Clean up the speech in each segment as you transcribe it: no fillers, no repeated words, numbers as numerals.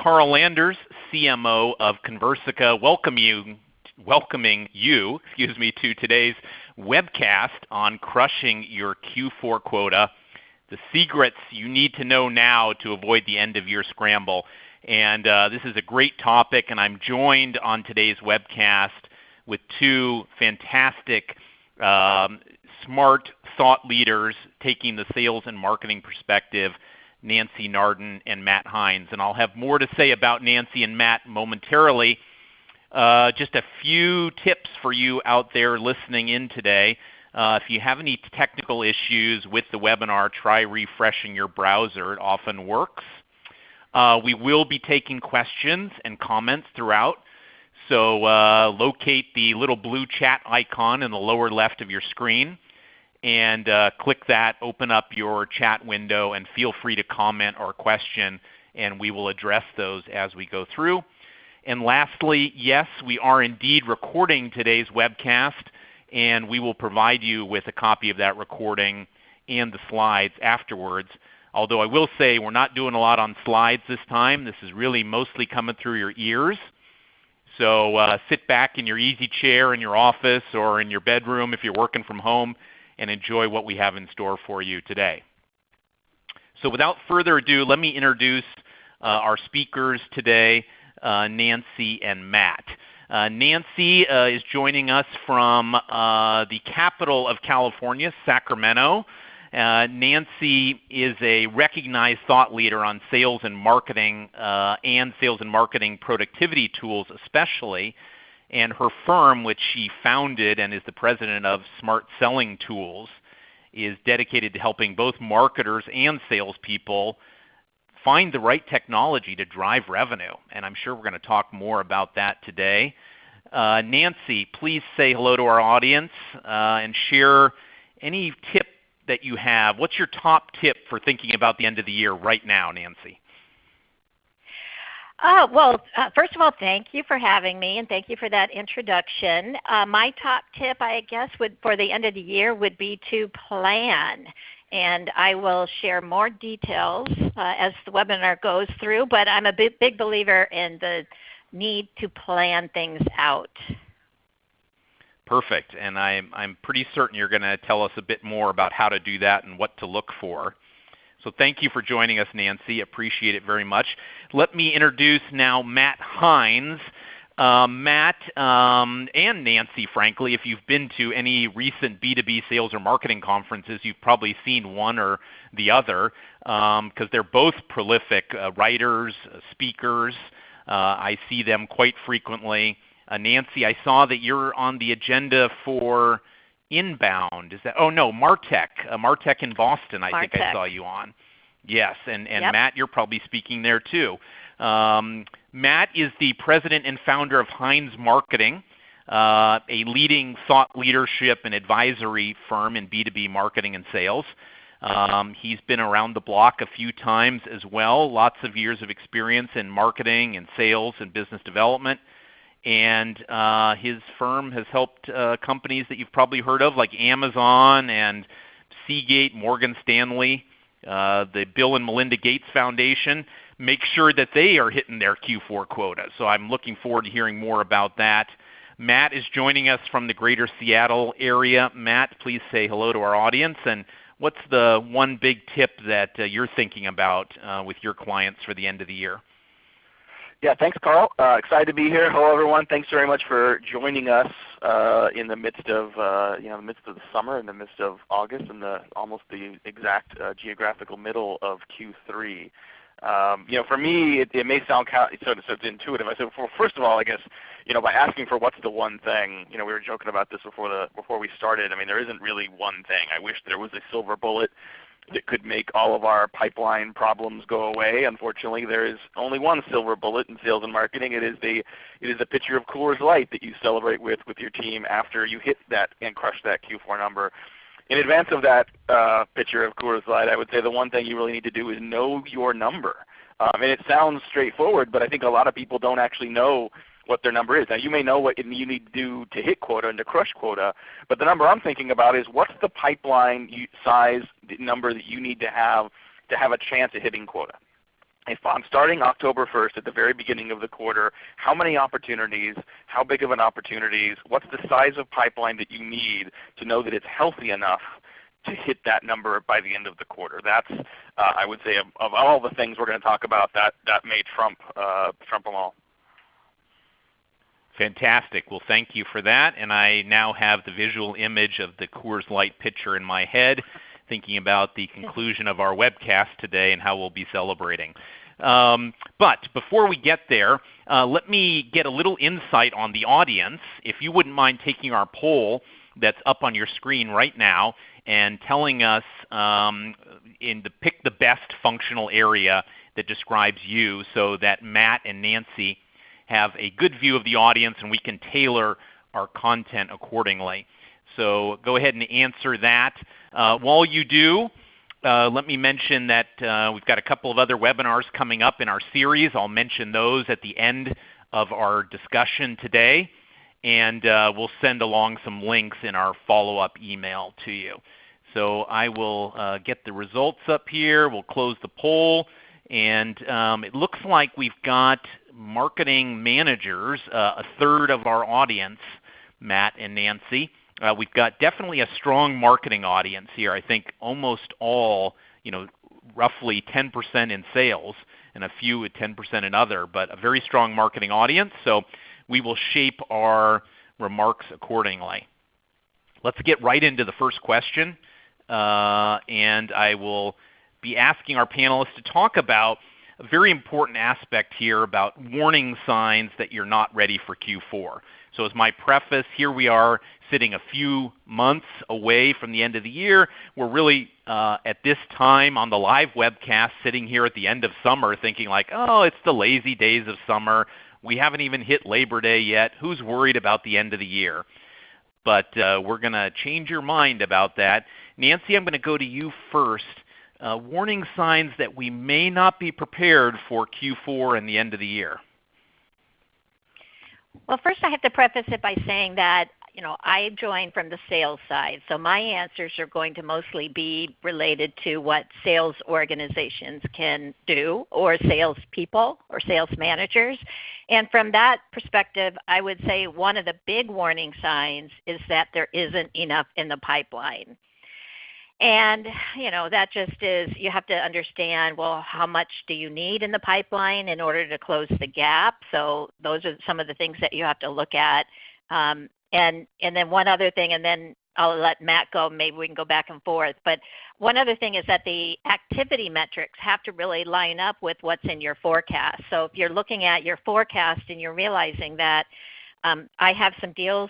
Carl Landers, CMO of Conversica, welcoming you to today's webcast on crushing your Q4 quota, the secrets you need to know now to avoid the end-of-year scramble. And this is a great topic, and I'm joined on today's webcast with two fantastic, smart thought leaders taking the sales and marketing perspective, Nancy Nardin and Matt Heinz. And I'll have more to say about Nancy and Matt momentarily. Just a few tips for you out there listening in today. If you have any technical issues with the webinar, try refreshing your browser. It often works. We will be taking questions and comments throughout. So locate the little blue chat icon in the lower left of your screen and click that, open up your chat window, and feel free to comment or question, and we will address those as we go through. And lastly, yes, we are indeed recording today's webcast, and we will provide you with a copy of that recording and the slides afterwards. Although I will say we're not doing a lot on slides this time. This is really mostly coming through your ears. So sit back in your easy chair in your office or in your bedroom if you're working from home and enjoy what we have in store for you today. So without further ado, let me introduce our speakers today, Nancy and Matt. Nancy is joining us from the capital of California, Sacramento. Nancy is a recognized thought leader on sales and marketing productivity tools especially, and her firm, which she founded and is the president of Smart Selling Tools, is dedicated to helping both marketers and salespeople find the right technology to drive revenue. And I'm sure we're going to talk more about that today. Nancy, please say hello to our audience and share any tip that you have. What's your top tip for thinking about the end of the year right now, Nancy? First of all, thank you for having me, and thank you for that introduction. My top tip, I guess, for the end of the year would be to plan. And I will share more details as the webinar goes through, but I'm a big believer in the need to plan things out. Perfect. And I'm pretty certain you're going to tell us a bit more about how to do that and what to look for. So thank you for joining us, Nancy. Appreciate it very much. Let me introduce now Matt Heinz. Matt and Nancy, frankly, if you've been to any recent B2B sales or marketing conferences, you've probably seen one or the other because they're both prolific writers, speakers. I see them quite frequently. Nancy, I saw that you're on the agenda for Inbound. Is that? Oh no, Martech. Martech in Boston. I think I saw you on. Yes, and yep. Matt, you're probably speaking there too. Matt is the president and founder of Heinz Marketing, a leading thought leadership and advisory firm in B2B marketing and sales. He's been around the block a few times as well. Lots of years of experience in marketing and sales and business development. And his firm has helped companies that you've probably heard of like Amazon and Seagate, Morgan Stanley, the Bill and Melinda Gates Foundation, make sure that they are hitting their Q4 quota. So I'm looking forward to hearing more about that. Matt is joining us from the greater Seattle area. Matt, please say hello to our audience. And what's the one big tip that you're thinking about with your clients for the end of the year? Yeah, thanks, Carl. Excited to be here. Hello, everyone. Thanks very much for joining us in the midst of the midst of the summer, in the midst of August, and almost the exact geographical middle of Q3. For me, it may sound so it's intuitive. I said, well, first of all, I guess by asking for what's the one thing. We were joking about this before we started. I mean, there isn't really one thing. I wish there was a silver bullet that could make all of our pipeline problems go away. Unfortunately, there is only one silver bullet in sales and marketing. It is a pitcher of Coors Light that you celebrate with your team after you hit that and crush that Q4 number. In advance of that pitcher of Coors Light, I would say the one thing you really need to do is know your number. And it sounds straightforward, but I think a lot of people don't actually know what their number is. Now you may know what you need to do to hit quota and to crush quota, but the number I'm thinking about is what's the pipeline size number that you need to have a chance at hitting quota. if I'm starting October 1st at the very beginning of the quarter, how many opportunities, how big of an opportunities, what's the size of pipeline that you need to know that it's healthy enough to hit that number by the end of the quarter? That's, I would say, of all the things we're going to talk about, that may trump them all. Fantastic. Well, thank you for that. And I now have the visual image of the Coors Light pitcher in my head, thinking about the conclusion of our webcast today and how we'll be celebrating. But before we get there, let me get a little insight on the audience. If you wouldn't mind taking our poll that's up on your screen right now and telling us pick the best functional area that describes you, so that Matt and Nancy have a good view of the audience and we can tailor our content accordingly. So go ahead and answer that. While you do, let me mention that we've got a couple of other webinars coming up in our series. I'll mention those at the end of our discussion today, and we'll send along some links in our follow-up email to you. So I will get the results up here. We'll close the poll, and it looks like we've got marketing managers, a third of our audience, Matt and Nancy. We've got definitely a strong marketing audience here. I think almost all, roughly 10% in sales and a few at 10% in other, but a very strong marketing audience. So we will shape our remarks accordingly. Let's get right into the first question, and I will be asking our panelists to talk about a very important aspect here about warning signs that you're not ready for Q4. So as my preface, here we are sitting a few months away from the end of the year. We're really at this time on the live webcast sitting here at the end of summer thinking like, oh, it's the lazy days of summer. We haven't even hit Labor Day yet. Who's worried about the end of the year? But we're going to change your mind about that. Nancy, I'm going to go to you first. Warning signs that we may not be prepared for Q4 and the end of the year. Well, first I have to preface it by saying that I joined from the sales side, so my answers are going to mostly be related to what sales organizations can do, or sales people, or sales managers. And from that perspective, I would say one of the big warning signs is that there isn't enough in the pipeline. And, that just is, you have to understand, well, how much do you need in the pipeline in order to close the gap? So those are some of the things that you have to look at. And then one other thing, and then I'll let Matt go, maybe we can go back and forth. But one other thing is that the activity metrics have to really line up with what's in your forecast. So if you're looking at your forecast and you're realizing that I have some deals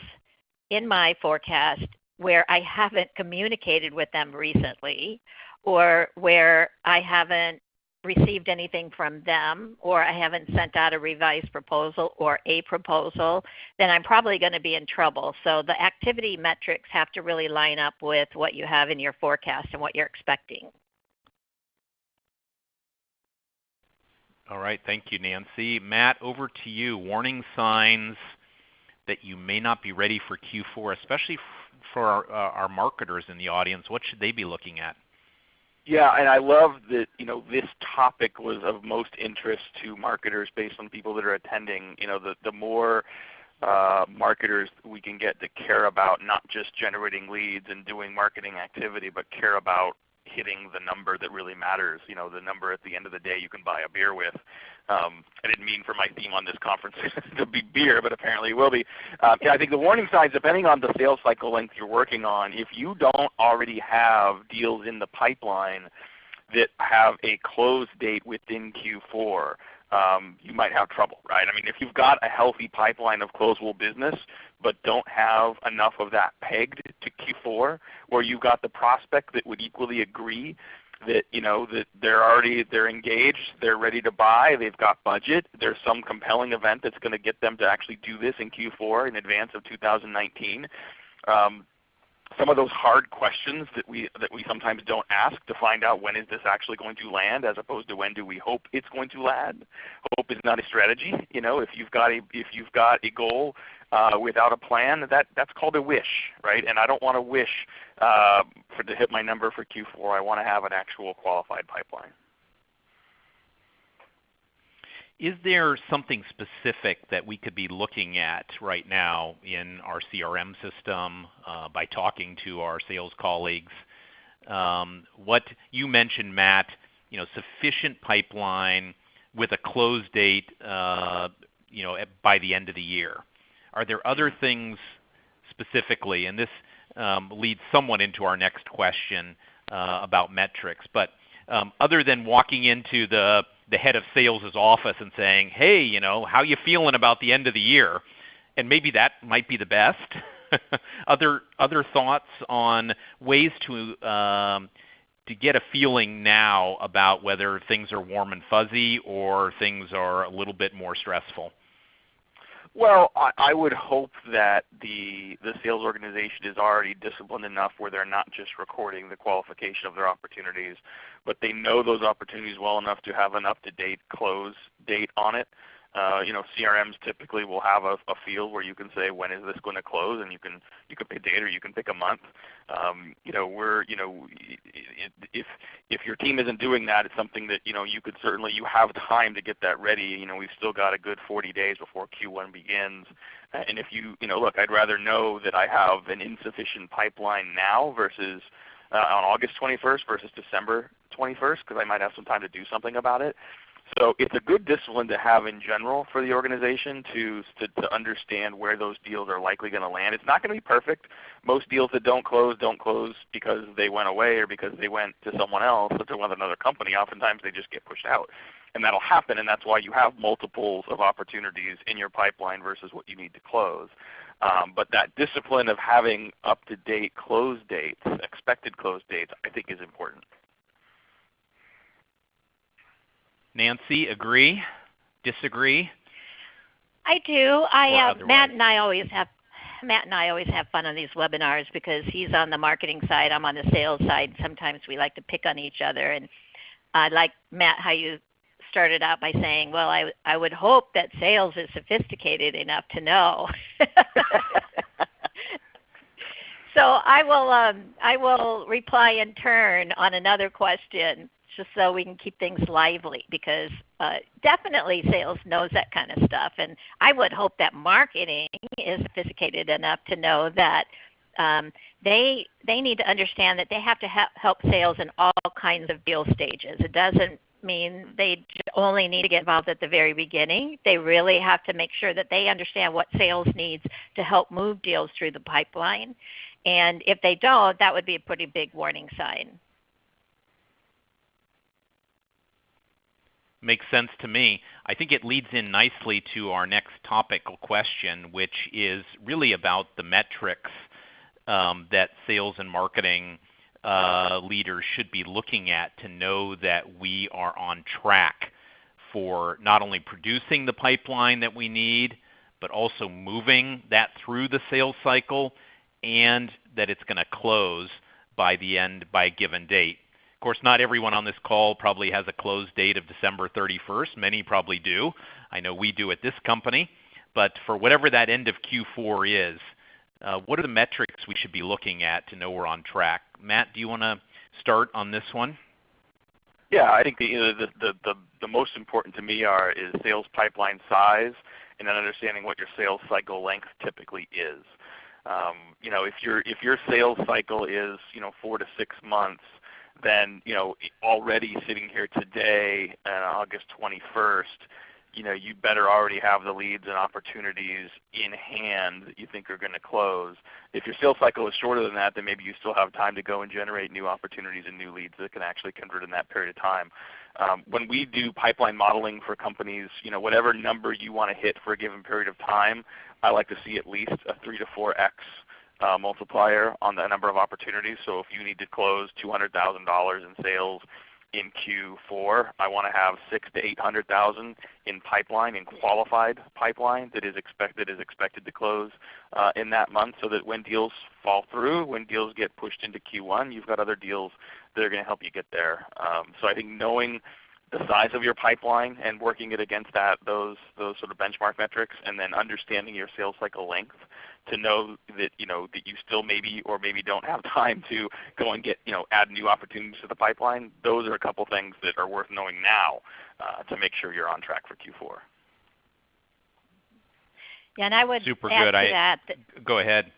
in my forecast where I haven't communicated with them recently, or where I haven't received anything from them, or I haven't sent out a revised proposal or a proposal, then I'm probably going to be in trouble. So the activity metrics have to really line up with what you have in your forecast and what you're expecting. All right, thank you, Nancy. Matt, over to you. Warning signs that you may not be ready for Q4, especially for our marketers in the audience. What should they be looking at? Yeah, and I love that this topic was of most interest to marketers based on people that are attending. The more marketers we can get that care about not just generating leads and doing marketing activity, but care about hitting the number that really matters, the number at the end of the day you can buy a beer with. I didn't mean for my theme on this conference to be beer, but apparently it will be. I think the warning signs, depending on the sales cycle length you're working on, if you don't already have deals in the pipeline that have a close date within Q4, you might have trouble, right? I mean, if you've got a healthy pipeline of closable business but don't have enough of that pegged to Q4, or you've got the prospect that would equally agree that that they're engaged, they're ready to buy, they've got budget, there's some compelling event that's going to get them to actually do this in Q4 in advance of 2019. Some of those hard questions that we sometimes don't ask to find out when is this actually going to land, as opposed to when do we hope it's going to land. Hope is not a strategy. If you've got a goal without a plan, that's called a wish, right? And I don't want to wish to hit my number for Q4. I want to have an actual qualified pipeline. Is there something specific that we could be looking at right now in our CRM system by talking to our sales colleagues? What you mentioned, Matt, sufficient pipeline with a close date, by the end of the year. Are there other things specifically, and this leads somewhat into our next question about metrics, but other than walking into the head of sales' office and saying, hey, how you feeling about the end of the year? And maybe that might be the best. Other thoughts on ways to get a feeling now about whether things are warm and fuzzy or things are a little bit more stressful? Well, I would hope that the sales organization is already disciplined enough where they're not just recording the qualification of their opportunities, but they know those opportunities well enough to have an up-to-date close date on it. CRMs typically will have a field where you can say, when is this going to close, and you can pick a date or you can pick a month. If your team isn't doing that, it's something that you have time to get that ready. We've still got a good 40 days before Q1 begins. And if look, I'd rather know that I have an insufficient pipeline now versus on August 21st versus December 21st, because I might have some time to do something about it. So it's a good discipline to have in general for the organization to understand where those deals are likely going to land. It's not going to be perfect. Most deals that don't close because they went away or because they went to someone else or to another company. Oftentimes they just get pushed out. And that'll happen, and that's why you have multiples of opportunities in your pipeline versus what you need to close. But that discipline of having up-to-date close dates, expected close dates, I think is important. Nancy, agree? Disagree? I do. Matt and I always have fun on these webinars because he's on the marketing side, I'm on the sales side. Sometimes we like to pick on each other. And I like, Matt, how you started out by saying, well, I would hope that sales is sophisticated enough to know. So I will reply in turn on another question, just so we can keep things lively, because definitely sales knows that kind of stuff. And I would hope that marketing is sophisticated enough to know that they need to understand that they have to help sales in all kinds of deal stages. It doesn't mean they only need to get involved at the very beginning. They really have to make sure that they understand what sales needs to help move deals through the pipeline. And if they don't, that would be a pretty big warning sign. Makes sense to me. I think it leads in nicely to our next topical question, which is really about the metrics that sales and marketing leaders should be looking at to know that we are on track for not only producing the pipeline that we need, but also moving that through the sales cycle, and that it's going to close by a given date. Of course, not everyone on this call probably has a close date of December 31st. Many probably do. I know we do at this company. But for whatever that end of Q4 is, what are the metrics we should be looking at to know we're on track? Matt, do you want to start on this one? Yeah, I think the most important to me is sales pipeline size, and then understanding what your sales cycle length typically is. If your sales cycle is 4 to 6 months, then already sitting here today on August 21st, you better already have the leads and opportunities in hand that you think are going to close. If your sales cycle is shorter than that, then maybe you still have time to go and generate new opportunities and new leads that can actually convert in that period of time. When we do pipeline modeling for companies, whatever number you want to hit for a given period of time, I like to see at least a 3 to 4x multiplier on the number of opportunities. So if you need to close $200,000 in sales in Q4, I want to have 600,000 to 800,000 in pipeline, in qualified pipeline that is expected to close in that month, so that when deals fall through, when deals get pushed into Q1, you've got other deals that are going to help you get there. So I think knowing the size of your pipeline and working it against those sort of benchmark metrics, and then understanding your sales cycle length to know that that you still maybe or maybe don't have time to go and get add new opportunities to the pipeline. Those are a couple things that are worth knowing now to make sure you're on track for Q4. Yeah, and I would Super add good. to that. Go ahead.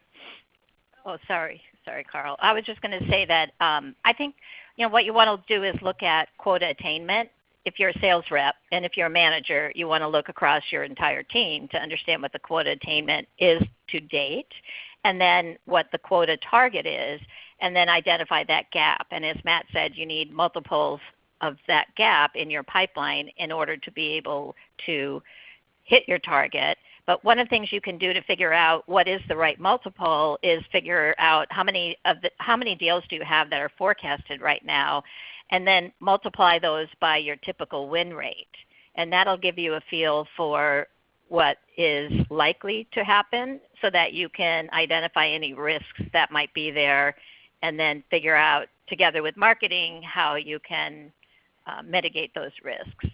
Oh, sorry, Carl. I was just going to say that I think what you want to do is look at quota attainment. If you're a sales rep and if you're a manager, you want to look across your entire team to understand what the quota attainment is to date, and then what the quota target is, and then identify that gap. And as Matt said, you need multiples of that gap in your pipeline in order to be able to hit your target. But one of the things you can do to figure out what is the right multiple is figure out how many deals do you have that are forecasted right now, and then multiply those by your typical win rate. And that'll give you a feel for what is likely to happen so that you can identify any risks that might be there, and then figure out together with marketing how you can mitigate those risks.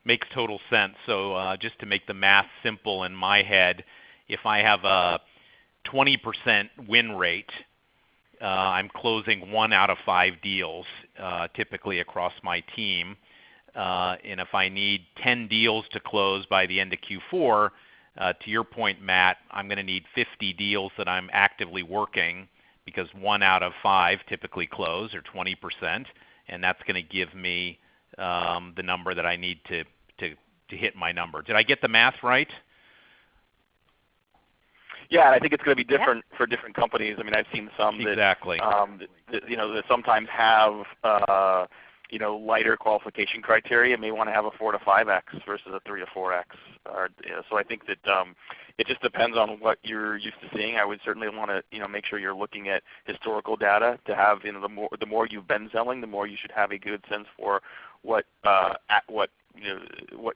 Makes total sense. So just to make the math simple in my head, if I have a 20% win rate, I'm closing 1 out of 5 deals typically across my team. And if I need 10 deals to close by the end of Q4, to your point, Matt, I'm going to need 50 deals that I'm actively working, because 1 out of 5 typically close, or 20%, and that's going to give me the number that I need to hit my number. Did I get the math right? Yeah, and I think it's going to be different for different companies. I mean, I've seen some that that sometimes have lighter qualification criteria, may want to have a 4 to 5x versus a 3 to 4x. So I think that it just depends on what you're used to seeing. I would certainly want to make sure you're looking at historical data to have the more you've been selling, the more you should have a good sense for what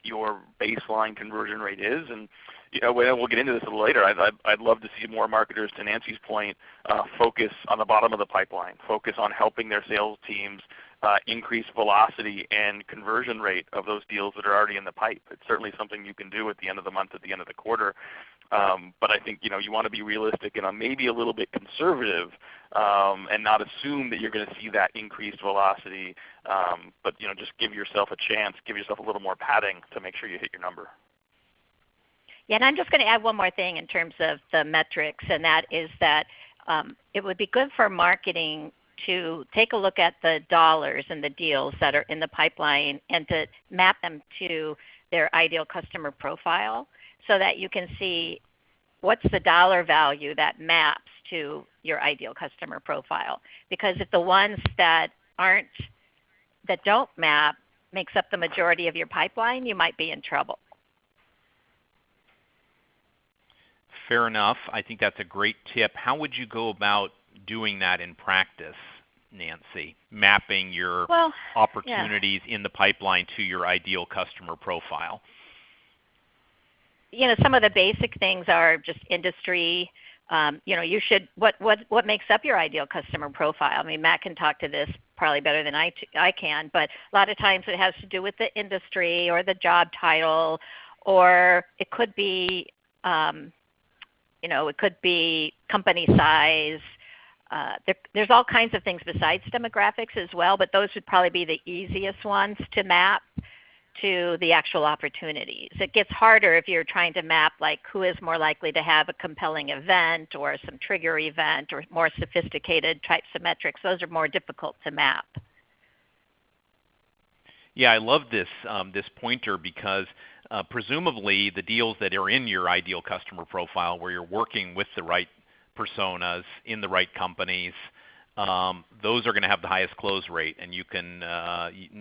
your baseline conversion rate is. And we'll get into this a little later. I'd love to see more marketers, to Nancy's point, focus on the bottom of the pipeline, focus on helping their sales teams increase velocity and conversion rate of those deals that are already in the pipe. It's certainly something you can do at the end of the month, at the end of the quarter. But I think you want to be realistic and maybe a little bit conservative, and not assume that you're going to see that increased velocity. But just give yourself a chance, give yourself a little more padding to make sure you hit your number. Yeah, and I'm just going to add one more thing in terms of the metrics, and that is that it would be good for marketing to take a look at the dollars and the deals that are in the pipeline and to map them to their ideal customer profile, so that you can see what's the dollar value that maps to your ideal customer profile. Because if the ones that don't map makes up the majority of your pipeline, you might be in trouble. Fair enough. I think that's a great tip. How would you go about doing that in practice, Nancy? Mapping your opportunities in the pipeline to your ideal customer profile. Some of the basic things are just industry. You should what makes up your ideal customer profile. I mean, Matt can talk to this probably better than I can, but a lot of times it has to do with the industry or the job title, or it could be it could be company size. There's all kinds of things besides demographics as well, but those would probably be the easiest ones to map to the actual opportunities. It gets harder if you're trying to map like who is more likely to have a compelling event or some trigger event or more sophisticated types of metrics. Those are more difficult to map. Yeah, I love this pointer, because presumably the deals that are in your ideal customer profile, where you're working with the right personas in the right companies, those are going to have the highest close rate, and you can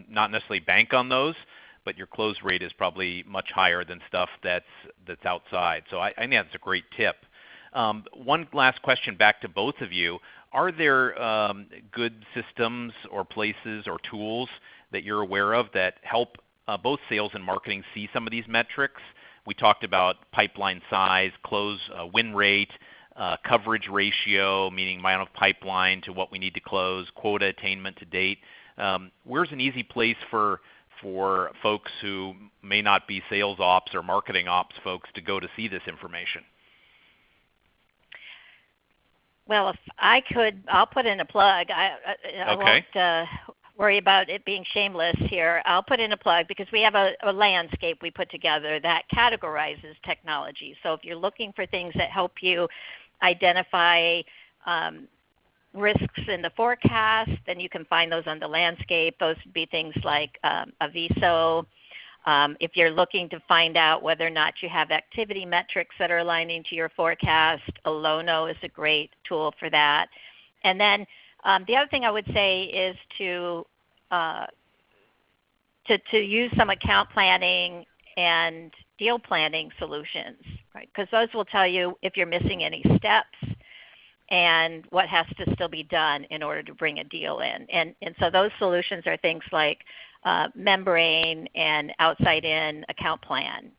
not necessarily bank on those, but your close rate is probably much higher than stuff that's outside. So I think that's a great tip. One last question back to both of you. Are there good systems or places or tools that you're aware of that help both sales and marketing see some of these metrics? We talked about pipeline size, close win rate, coverage ratio, meaning amount of pipeline to what we need to close, quota attainment to date. Where's an easy place for folks who may not be sales ops or marketing ops folks to go to see this information? Well, if I could, I'll put in a plug. I won't worry about it being shameless here. I'll put in a plug because we have a landscape we put together that categorizes technology. So if you're looking for things that help you identify risks in the forecast, then you can find those on the landscape. Those would be things like Aviso. If you're looking to find out whether or not you have activity metrics that are aligning to your forecast, Alono is a great tool for that. And then the other thing I would say is to use some account planning and deal planning solutions, right? Because those will tell you if you're missing any steps and what has to still be done in order to bring a deal in. And so those solutions are things like Membrane and outside-in account plan.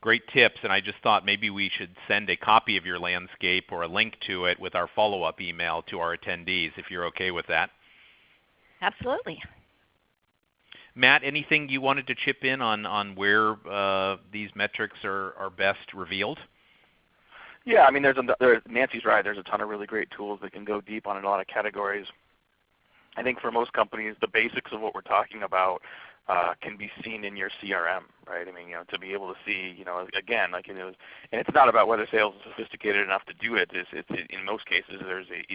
Great tips, and I just thought maybe we should send a copy of your landscape or a link to it with our follow-up email to our attendees, if you're okay with that. Absolutely. Matt, anything you wanted to chip in on where these metrics are best revealed? Yeah, I mean, Nancy's right. There's a ton of really great tools that can go deep on a lot of categories. I think for most companies, the basics of what we're talking about can be seen in your CRM, right? I mean, to be able to see, again, and it's not about whether sales is sophisticated enough to do it. It's in most cases,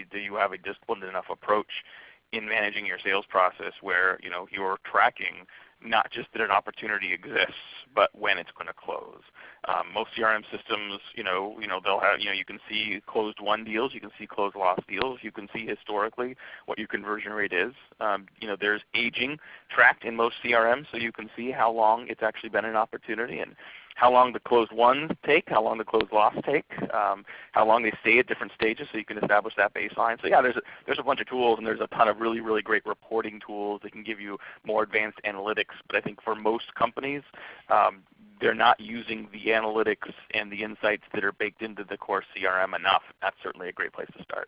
do you have a disciplined enough approach in managing your sales process where you're tracking not just that an opportunity exists, but when it's going to close. Most CRM systems, they'll have, you can see closed won deals, you can see closed lost deals, you can see historically what your conversion rate is. There's aging tracked in most CRMs, so you can see how long it's actually been an opportunity and how long the closed ones take, how long the closed lost take, how long they stay at different stages, so you can establish that baseline. So yeah, there's a bunch of tools, and there's a ton of really, really great reporting tools that can give you more advanced analytics. But I think for most companies, they're not using the analytics and the insights that are baked into the core CRM enough. That's certainly a great place to start.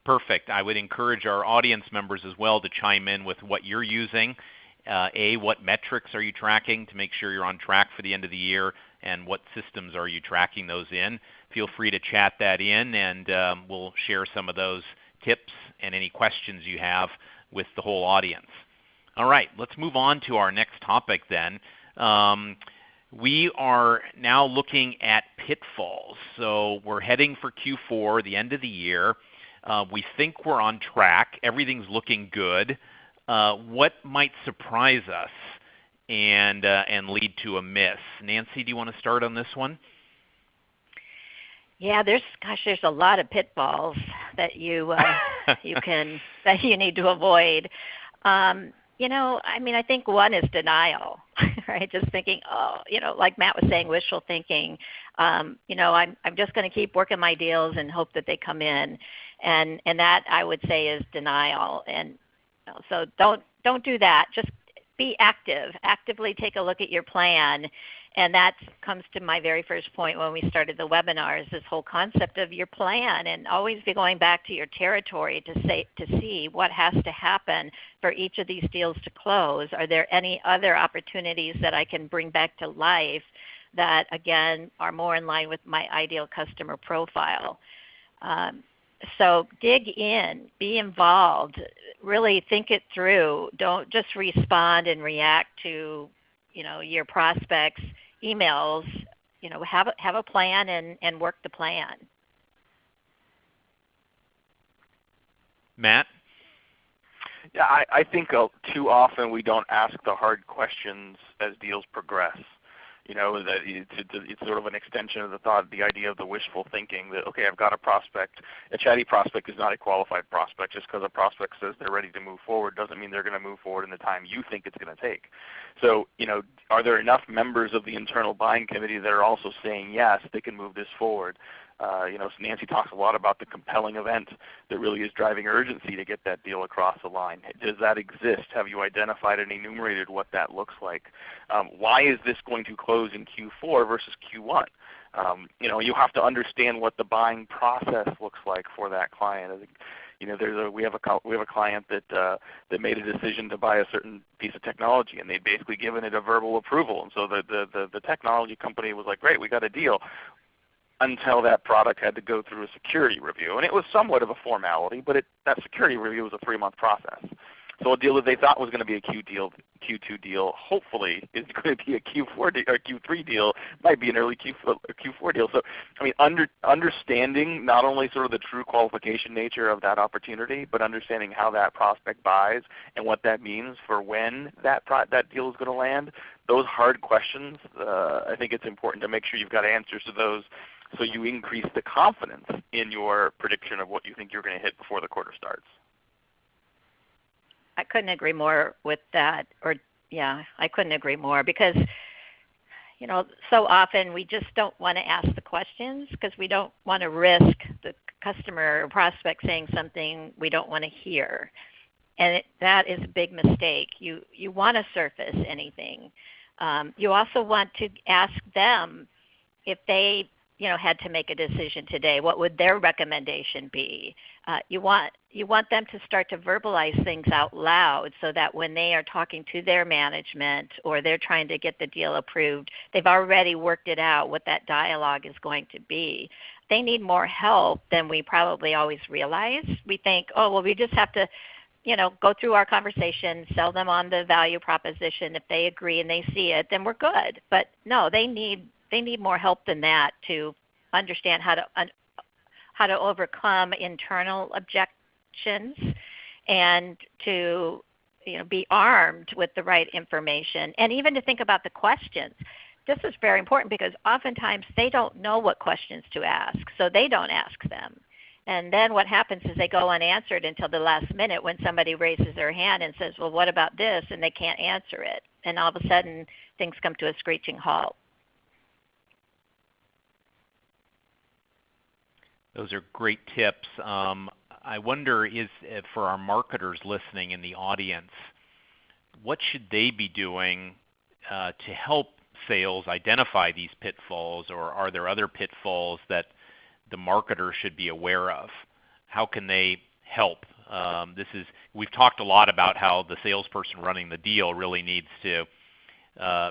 Perfect. I would encourage our audience members as well to chime in with what you're using. What metrics are you tracking to make sure you're on track for the end of the year, and what systems are you tracking those in? Feel free to chat that in, and we'll share some of those tips and any questions you have with the whole audience. All right, let's move on to our next topic then. We are now looking at pitfalls. So we're heading for Q4, the end of the year. We think we're on track. Everything's looking good. What might surprise us and lead to a miss? Nancy, do you want to start on this one? Yeah, there's a lot of pitfalls that you need to avoid. I think one is denial, right? Just thinking, like Matt was saying, wishful thinking. I'm just going to keep working my deals and hope that they come in, and that I would say is denial. And so don't do that. Just be active. Actively take a look at your plan. And that comes to my very first point when we started the webinar, is this whole concept of your plan, and always be going back to your territory to see what has to happen for each of these deals to close. Are there any other opportunities that I can bring back to life that, again, are more in line with my ideal customer profile? So dig in, be involved, really think it through. Don't just respond and react to your prospects' emails. Have a plan and work the plan. Matt? Yeah, I think too often we don't ask the hard questions as deals progress. That it's sort of an extension of the idea of the wishful thinking that, okay, I've got a prospect. A chatty prospect is not a qualified prospect. Just because a prospect says they're ready to move forward doesn't mean they're going to move forward in the time you think it's going to take. So, are there enough members of the internal buying committee that are also saying yes, they can move this forward? So Nancy talks a lot about the compelling event that really is driving urgency to get that deal across the line. Does that exist? Have you identified and enumerated what that looks like? Why is this going to close in Q4 versus Q1? You have to understand what the buying process looks like for that client. I think, we have a client that made a decision to buy a certain piece of technology, and they'd basically given it a verbal approval. And so the technology company was like, great, we got a deal, until that product had to go through a security review. And it was somewhat of a formality, but that security review was a 3-month process. So a deal that they thought was going to be a Q2 deal, hopefully is going to be a Q4 deal, or Q3 deal, might be an early Q4 deal. So I mean, understanding not only sort of the true qualification nature of that opportunity, but understanding how that prospect buys and what that means for when that deal is going to land. Those hard questions, I think it's important to make sure you've got answers to those, so you increase the confidence in your prediction of what you think you're going to hit before the quarter starts. I couldn't agree more with that. I couldn't agree more, because so often we just don't want to ask the questions because we don't want to risk the customer or prospect saying something we don't want to hear. And that is a big mistake. You want to surface anything. You also want to ask them if they had to make a decision today, what would their recommendation be? You want them to start to verbalize things out loud, so that when they are talking to their management or they're trying to get the deal approved, they've already worked it out what that dialogue is going to be. They need more help than we probably always realize. We think, oh, well, we just have to go through our conversation, sell them on the value proposition. If they agree and they see it, then we're good. But no, they need more help than that to understand how to overcome internal objections, and to be armed with the right information, and even to think about the questions. This is very important, because oftentimes they don't know what questions to ask, so they don't ask them. And then what happens is they go unanswered until the last minute when somebody raises their hand and says, well, what about this? And they can't answer it. And all of a sudden things come to a screeching halt. Those are great tips. I wonder, for our marketers listening in the audience, what should they be doing to help sales identify these pitfalls, or are there other pitfalls that the marketer should be aware of? How can they help? We've talked a lot about how the salesperson running the deal really needs to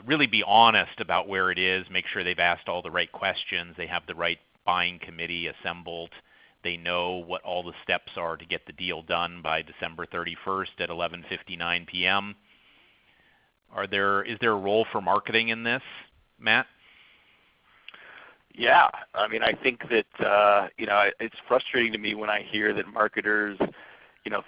really be honest about where it is, make sure they've asked all the right questions, they have the right buying committee assembled, they know what all the steps are to get the deal done by December 31st at 11:59 p.m. Is there a role for marketing in this, Matt? Yeah, I mean, I think that it's frustrating to me when I hear that marketers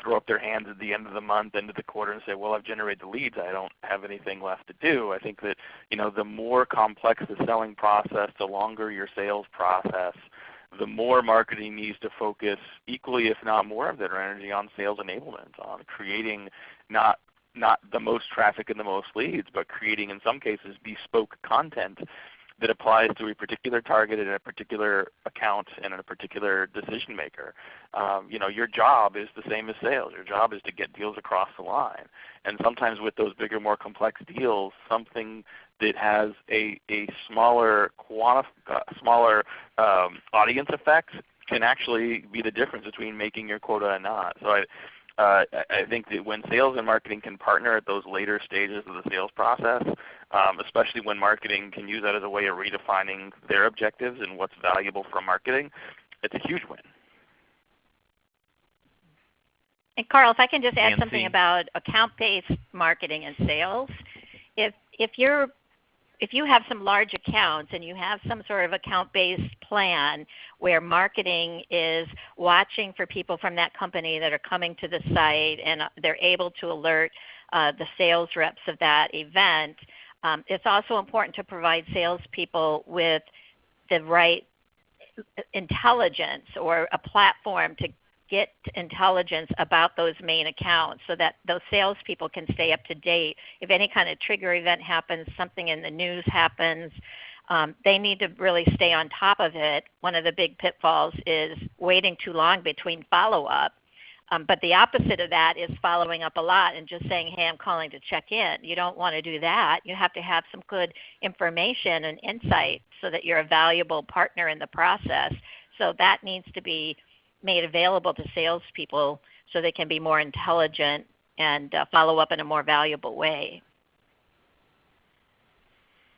throw up their hands at the end of the month, end of the quarter, and say, well, I've generated the leads, I don't have anything left to do. I think that the more complex the selling process, the longer your sales process, the more marketing needs to focus equally, if not more, of their energy on sales enablement, on creating not the most traffic and the most leads, but creating, in some cases, bespoke content that applies to a particular target and a particular account and a particular decision maker. Your job is the same as sales. Your job is to get deals across the line. And sometimes with those bigger, more complex deals, something that has a smaller audience effect can actually be the difference between making your quota and not. So I think that when sales and marketing can partner at those later stages of the sales process, especially when marketing can use that as a way of redefining their objectives and what's valuable for marketing, it's a huge win. And Carl, if I can just add something about account-based marketing and sales. If you have some large accounts and you have some sort of account-based plan where marketing is watching for people from that company that are coming to the site, and they're able to alert the sales reps of that event, it's also important to provide salespeople with the right intelligence or a platform to get intelligence about those main accounts, so that those salespeople can stay up to date. If any kind of trigger event happens, something in the news happens, they need to really stay on top of it. One of the big pitfalls is waiting too long between follow-up. But the opposite of that is following up a lot and just saying, hey, I'm calling to check in. You don't want to do that. You have to have some good information and insight so that you're a valuable partner in the process. So that needs to be made available to salespeople so they can be more intelligent and follow up in a more valuable way.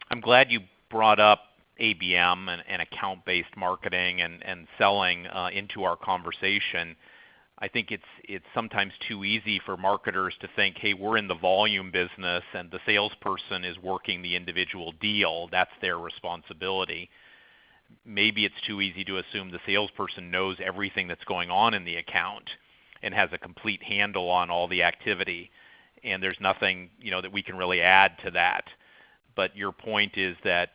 I'm glad you brought up ABM and account-based marketing and selling into our conversation. I think it's sometimes too easy for marketers to think, hey, we're in the volume business and the salesperson is working the individual deal. That's their responsibility. Maybe it's too easy to assume the salesperson knows everything that's going on in the account and has a complete handle on all the activity, and there's nothing that we can really add to that. But your point is that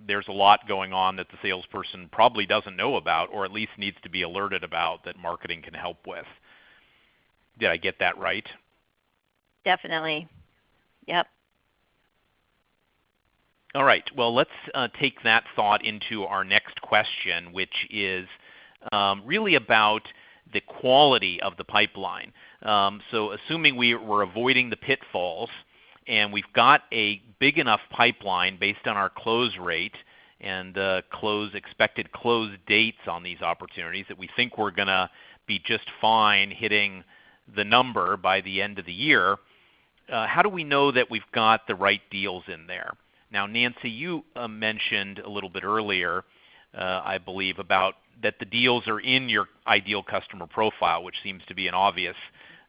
there's a lot going on that the salesperson probably doesn't know about, or at least needs to be alerted about, that marketing can help with. Did I get that right? Definitely. Yep. All right. Well, let's take that thought into our next question, which is really about the quality of the pipeline. So assuming we're avoiding the pitfalls, and we've got a big enough pipeline based on our close rate and expected close dates on these opportunities that we think we're going to be just fine hitting the number by the end of the year, how do we know that we've got the right deals in there? Now, Nancy, you mentioned a little bit earlier, I believe, about that the deals are in your ideal customer profile, which seems to be an obvious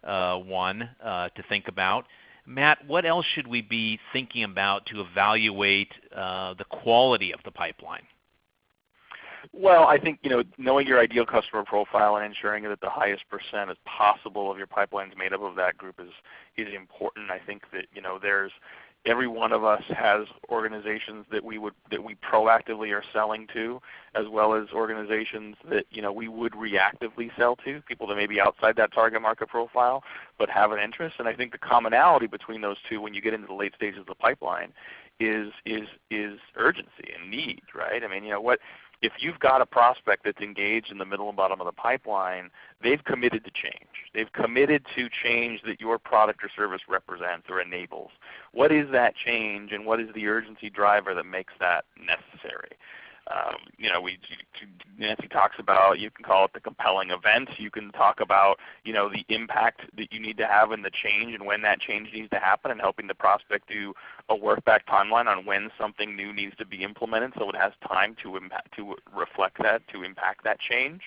one to think about. Matt, what else should we be thinking about to evaluate the quality of the pipeline? Well, I think knowing your ideal customer profile and ensuring that the highest percent as possible of your pipeline is made up of that group is important. I think that there's every one of us has organizations that we proactively are selling to, as well as organizations that we would reactively sell to, people that may be outside that target market profile but have an interest. And I think the commonality between those two when you get into the late stages of the pipeline is urgency and need, right? I mean, if you've got a prospect that's engaged in the middle and bottom of the pipeline, they've committed to change. They've committed to change that your product or service represents or enables. What is that change, and what is the urgency driver that makes that necessary? Nancy talks about, you can call it the compelling event. You can talk about the impact that you need to have in the change and when that change needs to happen, and helping the prospect do a work back timeline on when something new needs to be implemented so it has time to reflect that, to impact that change.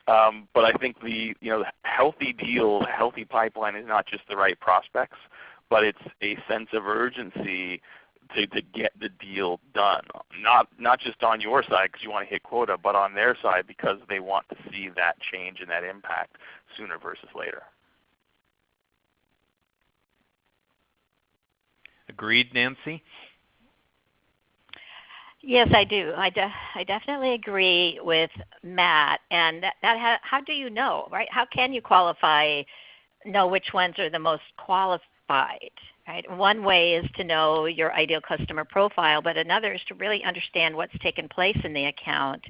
But I think the healthy deal, healthy pipeline is not just the right prospects, but it's a sense of urgency to get the deal done. Not just on your side because you want to hit quota, but on their side because they want to see that change and that impact sooner versus later. Agreed, Nancy? Yes, I do. I definitely agree with Matt. And how do you know, right? How can you know which ones are the most qualified? Right? One way is to know your ideal customer profile, but another is to really understand what's taken place in the account.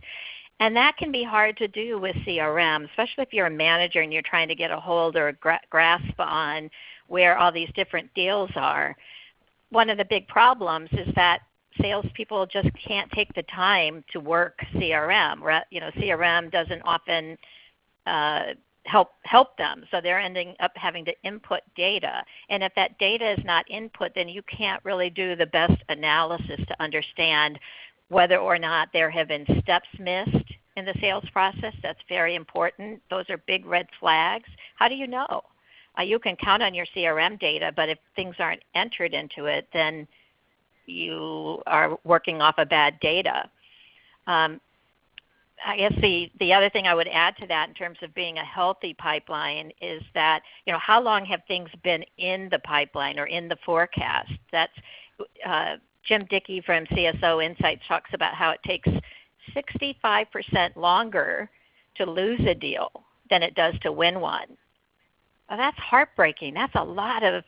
And that can be hard to do with CRM, especially if you're a manager and you're trying to get a hold or a grasp on where all these different deals are. One of the big problems is that salespeople just can't take the time to work CRM. CRM doesn't often help them, so they're ending up having to input data. And if that data is not input, then you can't really do the best analysis to understand whether or not there have been steps missed in the sales process. That's very important. Those are big red flags. How do you know? You can count on your CRM data, but if things aren't entered into it, then you are working off of bad data. I guess the other thing I would add to that in terms of being a healthy pipeline is that, how long have things been in the pipeline or in the forecast? That's Jim Dickey from CSO Insights talks about how it takes 65% longer to lose a deal than it does to win one. Well, that's heartbreaking. That's a lot of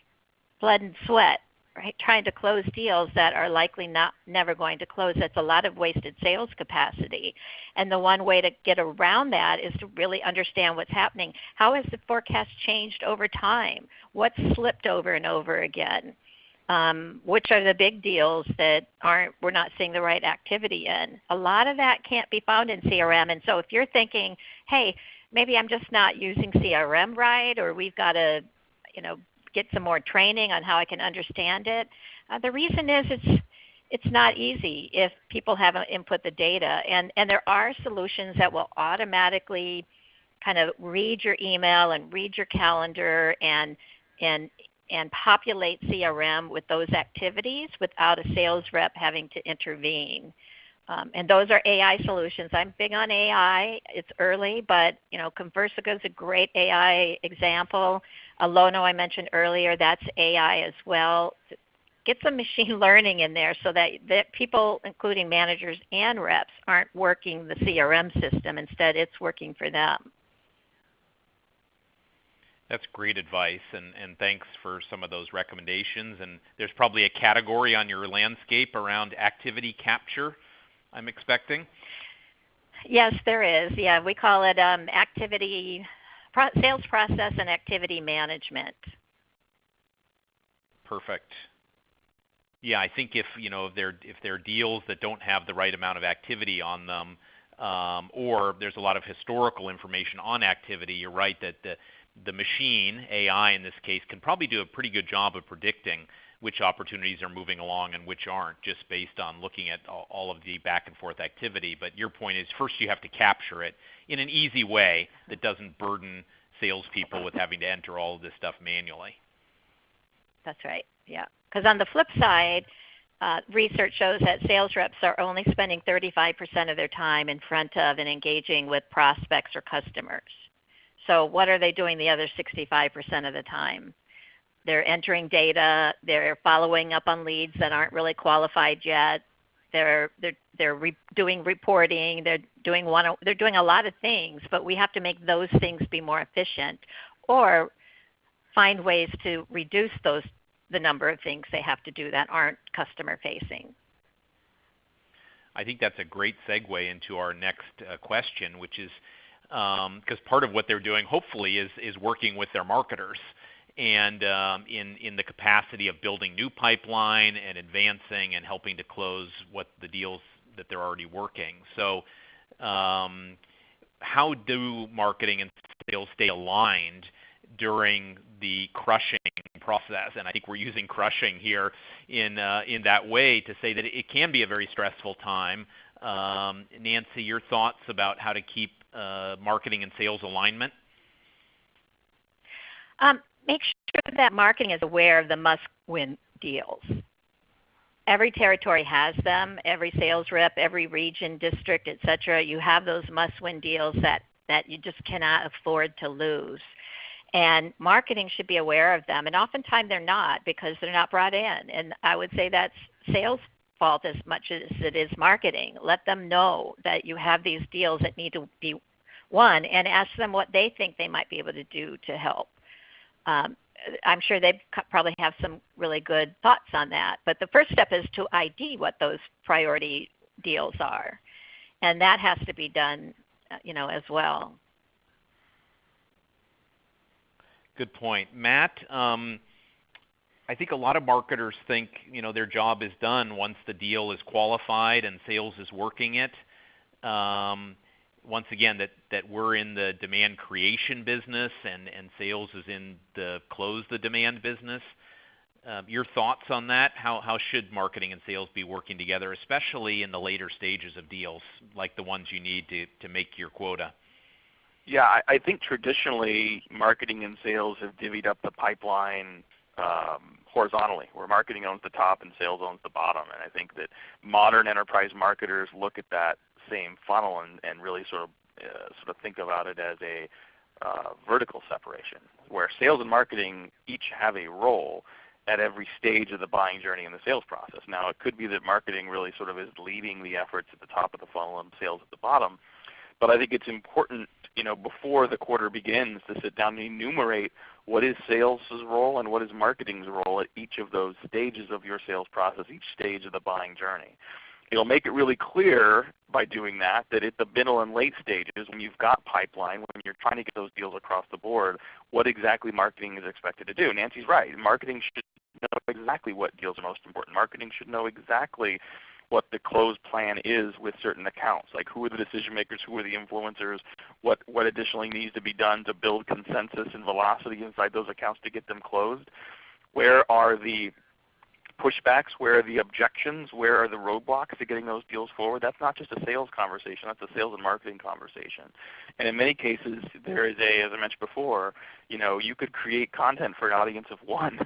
blood and sweat right, trying to close deals that are likely never going to close. That's a lot of wasted sales capacity. And the one way to get around that is to really understand what's happening. How has the forecast changed over time? What's slipped over and over again? Which are the big deals that we're not seeing the right activity in? A lot of that can't be found in CRM. And so if you're thinking, hey, maybe I'm just not using CRM right, or we've got to, get some more training on how I can understand it. The reason is it's not easy if people haven't input the data. And there are solutions that will automatically kind of read your email and read your calendar and populate CRM with those activities without a sales rep having to intervene. And those are AI solutions. I'm big on AI. It's early, but Conversica is a great AI example. Alono I mentioned earlier, that's AI as well. Get some machine learning in there so that people, including managers and reps, aren't working the CRM system. Instead, it's working for them. That's great advice, and thanks for some of those recommendations. And there's probably a category on your landscape around activity capture, I'm expecting. Yes, there is. Yeah, we call it sales process and activity management. Perfect. Yeah, I think if there are deals that don't have the right amount of activity on them, or there's a lot of historical information on activity, you're right that the machine, AI in this case, can probably do a pretty good job of predicting which opportunities are moving along and which aren't, just based on looking at all of the back and forth activity. But your point is, first you have to capture it in an easy way that doesn't burden salespeople with having to enter all of this stuff manually. That's right, yeah. Because on the flip side, research shows that sales reps are only spending 35% of their time in front of and engaging with prospects or customers. So what are they doing the other 65% of the time? They're entering data. They're following up on leads that aren't really qualified yet. They're doing reporting. They're doing a lot of things, but we have to make those things be more efficient, or find ways to reduce the number of things they have to do that aren't customer facing. I think that's a great segue into our next question, which is because part of what they're doing, hopefully, is working with their marketers and in the capacity of building new pipeline and advancing and helping to close what the deals that they're already working. So how do marketing and sales stay aligned during the crushing process? And I think we're using crushing here in that way to say that it can be a very stressful time. Nancy, your thoughts about how to keep marketing and sales alignment? Make sure that marketing is aware of the must-win deals. Every territory has them. Every sales rep, every region, district, et cetera, you have those must-win deals that you just cannot afford to lose. And marketing should be aware of them. And oftentimes they're not, because they're not brought in. And I would say that's sales' fault as much as it is marketing. Let them know that you have these deals that need to be won, and ask them what they think they might be able to do to help. I'm sure they probably have some really good thoughts on that. But the first step is to ID what those priority deals are. And that has to be done, as well. Good point. Matt, I think a lot of marketers think, their job is done once the deal is qualified and sales is working it. Once again, that we're in the demand creation business and sales is in the close the demand business. Your thoughts on that? How should marketing and sales be working together, especially in the later stages of deals, like the ones you need to make your quota? Yeah, I think traditionally marketing and sales have divvied up the pipeline horizontally, where marketing owns the top and sales owns the bottom. And I think that modern enterprise marketers look at that same funnel and really sort of think about it as a vertical separation, where sales and marketing each have a role at every stage of the buying journey in the sales process. Now, it could be that marketing really sort of is leading the efforts at the top of the funnel and sales at the bottom, but I think it's important before the quarter begins to sit down and enumerate what is sales' role and what is marketing's role at each of those stages of your sales process, each stage of the buying journey. It'll make it really clear by doing that at the middle and late stages, when you've got pipeline, when you're trying to get those deals across the board, what exactly marketing is expected to do. Nancy's right. Marketing should know exactly what deals are most important. Marketing should know exactly what the close plan is with certain accounts, like who are the decision makers, who are the influencers, what additionally needs to be done to build consensus and velocity inside those accounts to get them closed. Where are the pushbacks, where are the objections, where are the roadblocks to getting those deals forward? That's not just a sales conversation, that's a sales and marketing conversation. And in many cases, there is as I mentioned before, you could create content for an audience of one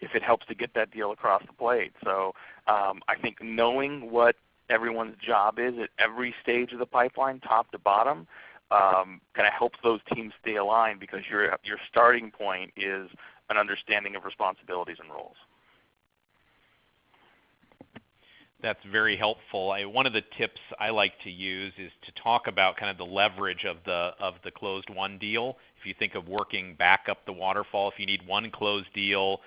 if it helps to get that deal across the plate. So I think knowing what everyone's job is at every stage of the pipeline, top to bottom, kind of helps those teams stay aligned, because your starting point is an understanding of responsibilities and roles. That's very helpful. One of the tips I like to use is to talk about kind of the leverage of the closed one deal. If you think of working back up the waterfall, if you need one closed deal,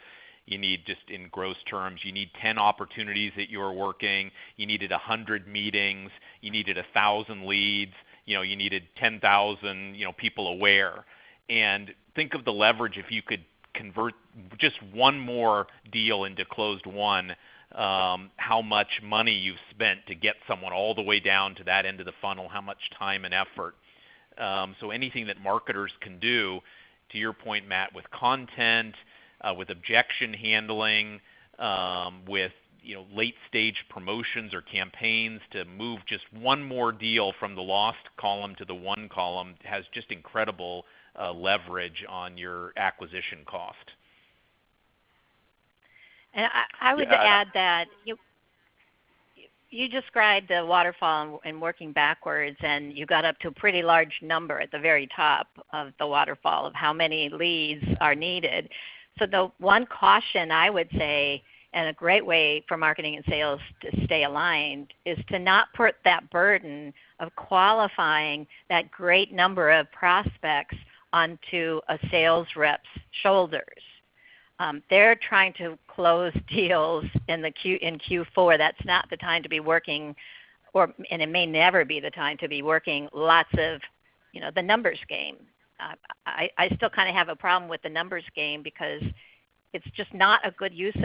you need, just in gross terms, you need 10 opportunities that you are working. You needed 100 meetings. You needed 1,000 leads. You needed 10,000 people aware. And think of the leverage if you could convert just one more deal into closed one. How much money you've spent to get someone all the way down to that end of the funnel, how much time and effort. So anything that marketers can do, to your point, Matt, with content, with objection handling, with late stage promotions or campaigns, to move just one more deal from the lost column to the won column, has just incredible leverage on your acquisition cost. And I would add that you described the waterfall and working backwards, and you got up to a pretty large number at the very top of the waterfall of how many leads are needed. So the one caution I would say, and a great way for marketing and sales to stay aligned, is to not put that burden of qualifying that great number of prospects onto a sales rep's shoulders. They're trying to close deals in Q4. That's not the time to be working, and it may never be the time to be working lots of, the numbers game. I still kind of have a problem with the numbers game, because it's just not a good use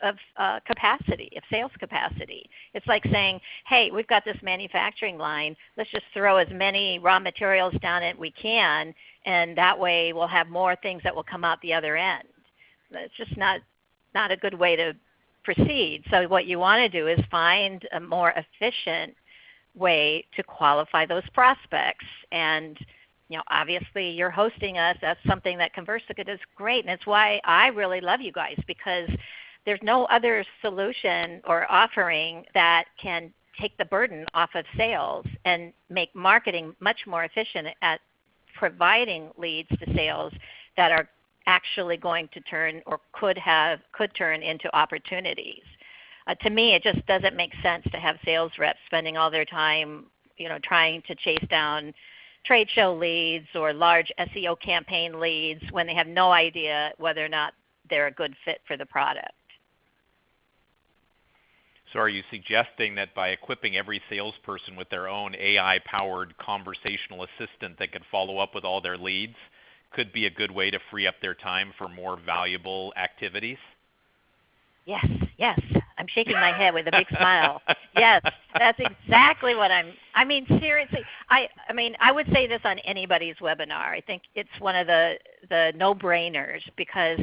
of capacity, of sales capacity. It's like saying, hey, we've got this manufacturing line. Let's just throw as many raw materials down it we can, and that way we'll have more things that will come out the other end. It's just not a good way to proceed. So what you want to do is find a more efficient way to qualify those prospects. And obviously you're hosting us. That's something that Conversica does great, and it's why I really love you guys, because there's no other solution or offering that can take the burden off of sales and make marketing much more efficient at providing leads to sales that are actually going to turn, or could turn into opportunities. To me, it just doesn't make sense to have sales reps spending all their time, trying to chase down trade show leads or large SEO campaign leads when they have no idea whether or not they're a good fit for the product. So are you suggesting that by equipping every salesperson with their own AI-powered conversational assistant that could follow up with all their leads could be a good way to free up their time for more valuable activities? Yes. I'm shaking my head with a big smile. Yes, that's exactly what I mean, seriously. I would say this on anybody's webinar. I think it's one of the no-brainers, because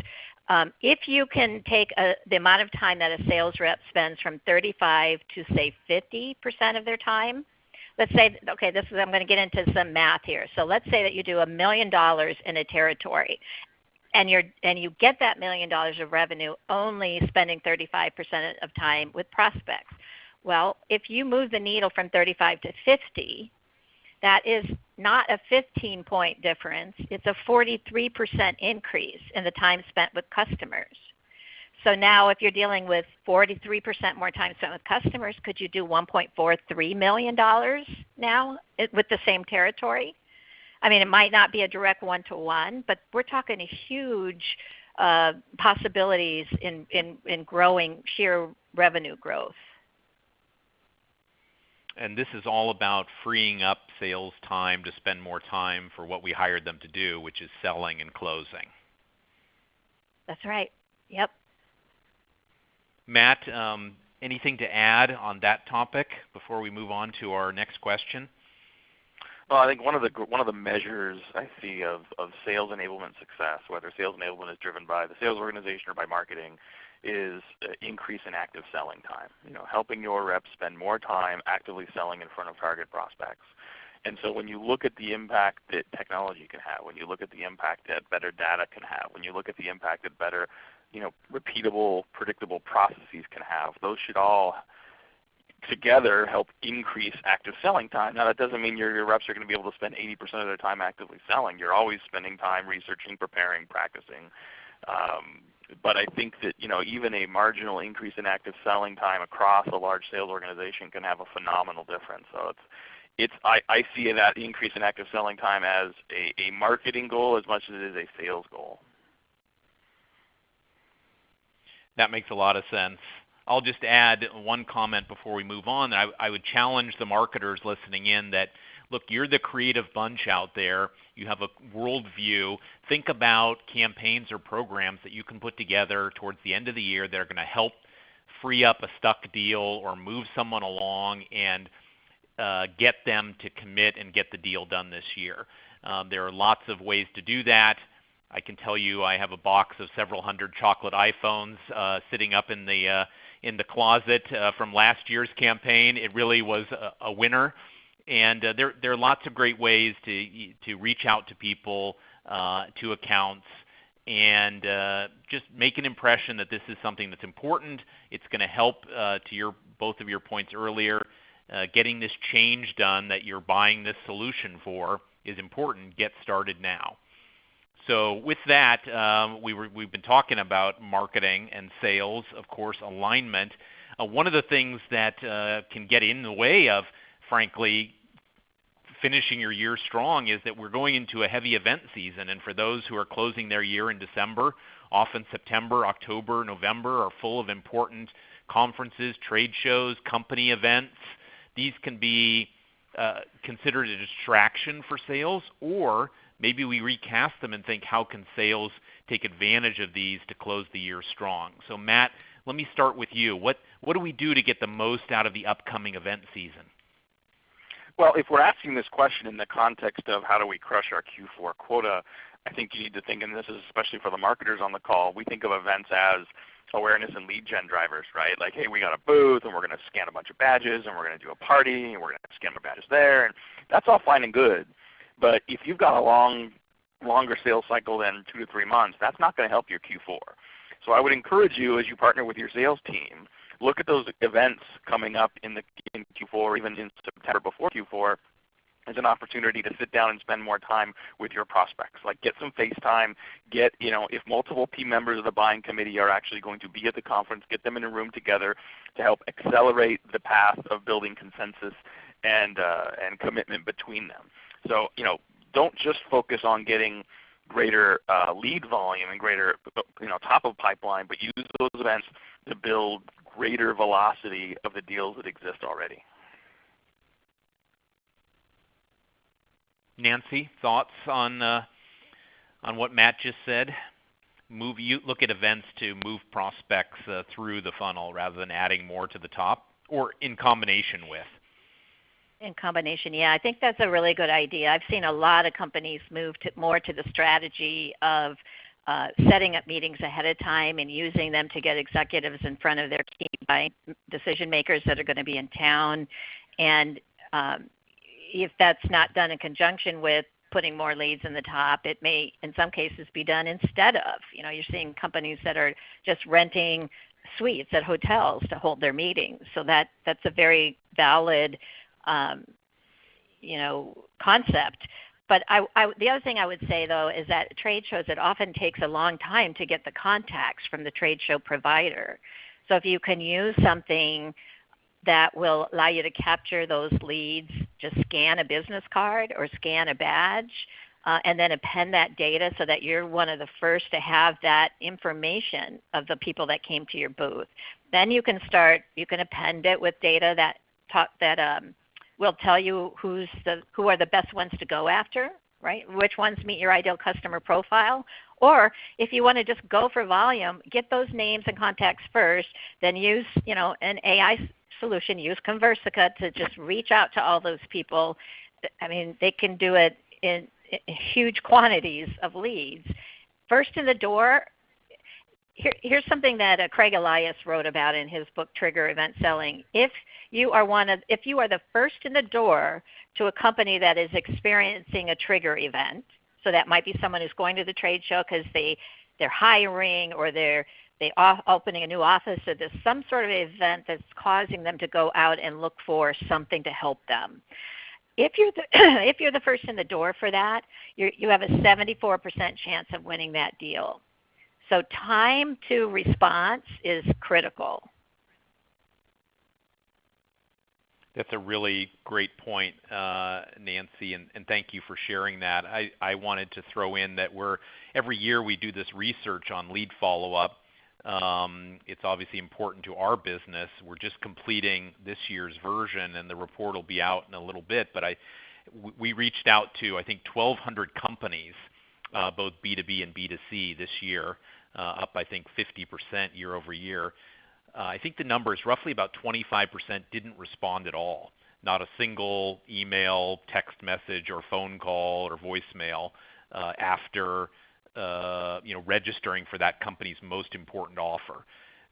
if you can take the amount of time that a sales rep spends from 35 to, say, 50% of their time. Let's say, okay, I'm going to get into some math here. So let's say that you do $1 million in a territory, and you get that $1 million of revenue only spending 35% of time with prospects. Well, if you move the needle from 35 to 50, that is not a 15-point difference. It's a 43% increase in the time spent with customers. So now if you're dealing with 43% more time spent with customers, could you do $1.43 million now with the same territory? I mean, it might not be a direct one-to-one, but we're talking a huge possibilities in growing sheer revenue growth. And this is all about freeing up sales time to spend more time for what we hired them to do, which is selling and closing. That's right. Yep. Matt, anything to add on that topic before we move on to our next question? Well, I think one of the measures I see of sales enablement success, whether sales enablement is driven by the sales organization or by marketing, is increase in active selling time. Helping your reps spend more time actively selling in front of target prospects. And so when you look at the impact that technology can have, when you look at the impact that better data can have, when you look at the impact that better, repeatable, predictable processes can have, those should all together help increase active selling time. Now that doesn't mean your reps are going to be able to spend 80% of their time actively selling. You're always spending time researching, preparing, practicing. But I think that even a marginal increase in active selling time across a large sales organization can have a phenomenal difference. So I see that increase in active selling time as a marketing goal as much as it is a sales goal. That makes a lot of sense. I'll just add one comment before we move on. I would challenge the marketers listening in that, look, you're the creative bunch out there. You have a worldview. Think about campaigns or programs that you can put together towards the end of the year that are going to help free up a stuck deal or move someone along and get them to commit and get the deal done this year. There are lots of ways to do that. I can tell you I have a box of several hundred chocolate iPhones sitting up in the closet from last year's campaign. It really was a winner. And there are lots of great ways to reach out to people, to accounts, and just make an impression that this is something that's important. It's going to help to both of your points earlier. Getting this change done that you're buying this solution for is important. Get started now. So with that, we've been talking about marketing and sales, of course, alignment. One of the things that can get in the way of, frankly, finishing your year strong is that we're going into a heavy event season. And for those who are closing their year in December, often September, October, November are full of important conferences, trade shows, company events. These can be considered a distraction for sales, or maybe we recast them and think, how can sales take advantage of these to close the year strong? So Matt, let me start with you. What do we do to get the most out of the upcoming event season? Well, if we're asking this question in the context of how do we crush our Q4 quota, I think you need to think, and this is especially for the marketers on the call, we think of events as awareness and lead gen drivers, right? Like, hey, we got a booth, and we're going to scan a bunch of badges, and we're going to do a party, and we're going to scan the badges there, and that's all fine and good. But if you've got a longer sales cycle than 2 to 3 months, that's not going to help your Q4. So I would encourage you, as you partner with your sales team, look at those events coming up in Q4, or even in September before Q4, as an opportunity to sit down and spend more time with your prospects. Like, get some face time. If multiple team members of the buying committee are actually going to be at the conference, get them in a room together to help accelerate the path of building consensus and commitment between them. So, don't just focus on getting greater lead volume and greater top of pipeline, but use those events to build greater velocity of the deals that exist already. Nancy, thoughts on what Matt just said? You look at events to move prospects through the funnel rather than adding more to the top, or in combination with. In combination, yeah. I think that's a really good idea. I've seen a lot of companies move more to the strategy of setting up meetings ahead of time and using them to get executives in front of their key buying decision makers that are going to be in town. And if that's not done in conjunction with putting more leads in the top, it may in some cases be done instead of. You're seeing companies that are just renting suites at hotels to hold their meetings. So that's a very valid concept. But the other thing I would say, though, is that at trade shows, it often takes a long time to get the contacts from the trade show provider. So if you can use something that will allow you to capture those leads. Just scan a business card or scan a badge, and then append that data so that you're one of the first to have that information of the people that came to your booth. Then you can append it with data that will tell you who are the best ones to go after, right? Which ones meet your ideal customer profile. Or if you want to just go for volume, get those names and contacts first, then use an AI solution, use Conversica to just reach out to all those people. I mean, they can do it in huge quantities of leads. First in the door, here's something that Craig Elias wrote about in his book Trigger Event Selling. If you are the first in the door to a company that is experiencing a trigger event, so that might be someone who's going to the trade show because they're hiring or they're opening a new office, or there's some sort of event that's causing them to go out and look for something to help them. If you're the first in the door for that, you have a 74% chance of winning that deal. So time to response is critical. That's a really great point, Nancy, and thank you for sharing that. I wanted to throw in that every year we do this research on lead follow-up. It's obviously important to our business. We're just completing this year's version, and the report will be out in a little bit. But we reached out to, I think, 1,200 companies, both B2B and B2C this year, up, I think, 50% year over year. I think the number is roughly about 25% didn't respond at all. Not a single email, text message, or phone call or voicemail after registering for that company's most important offer.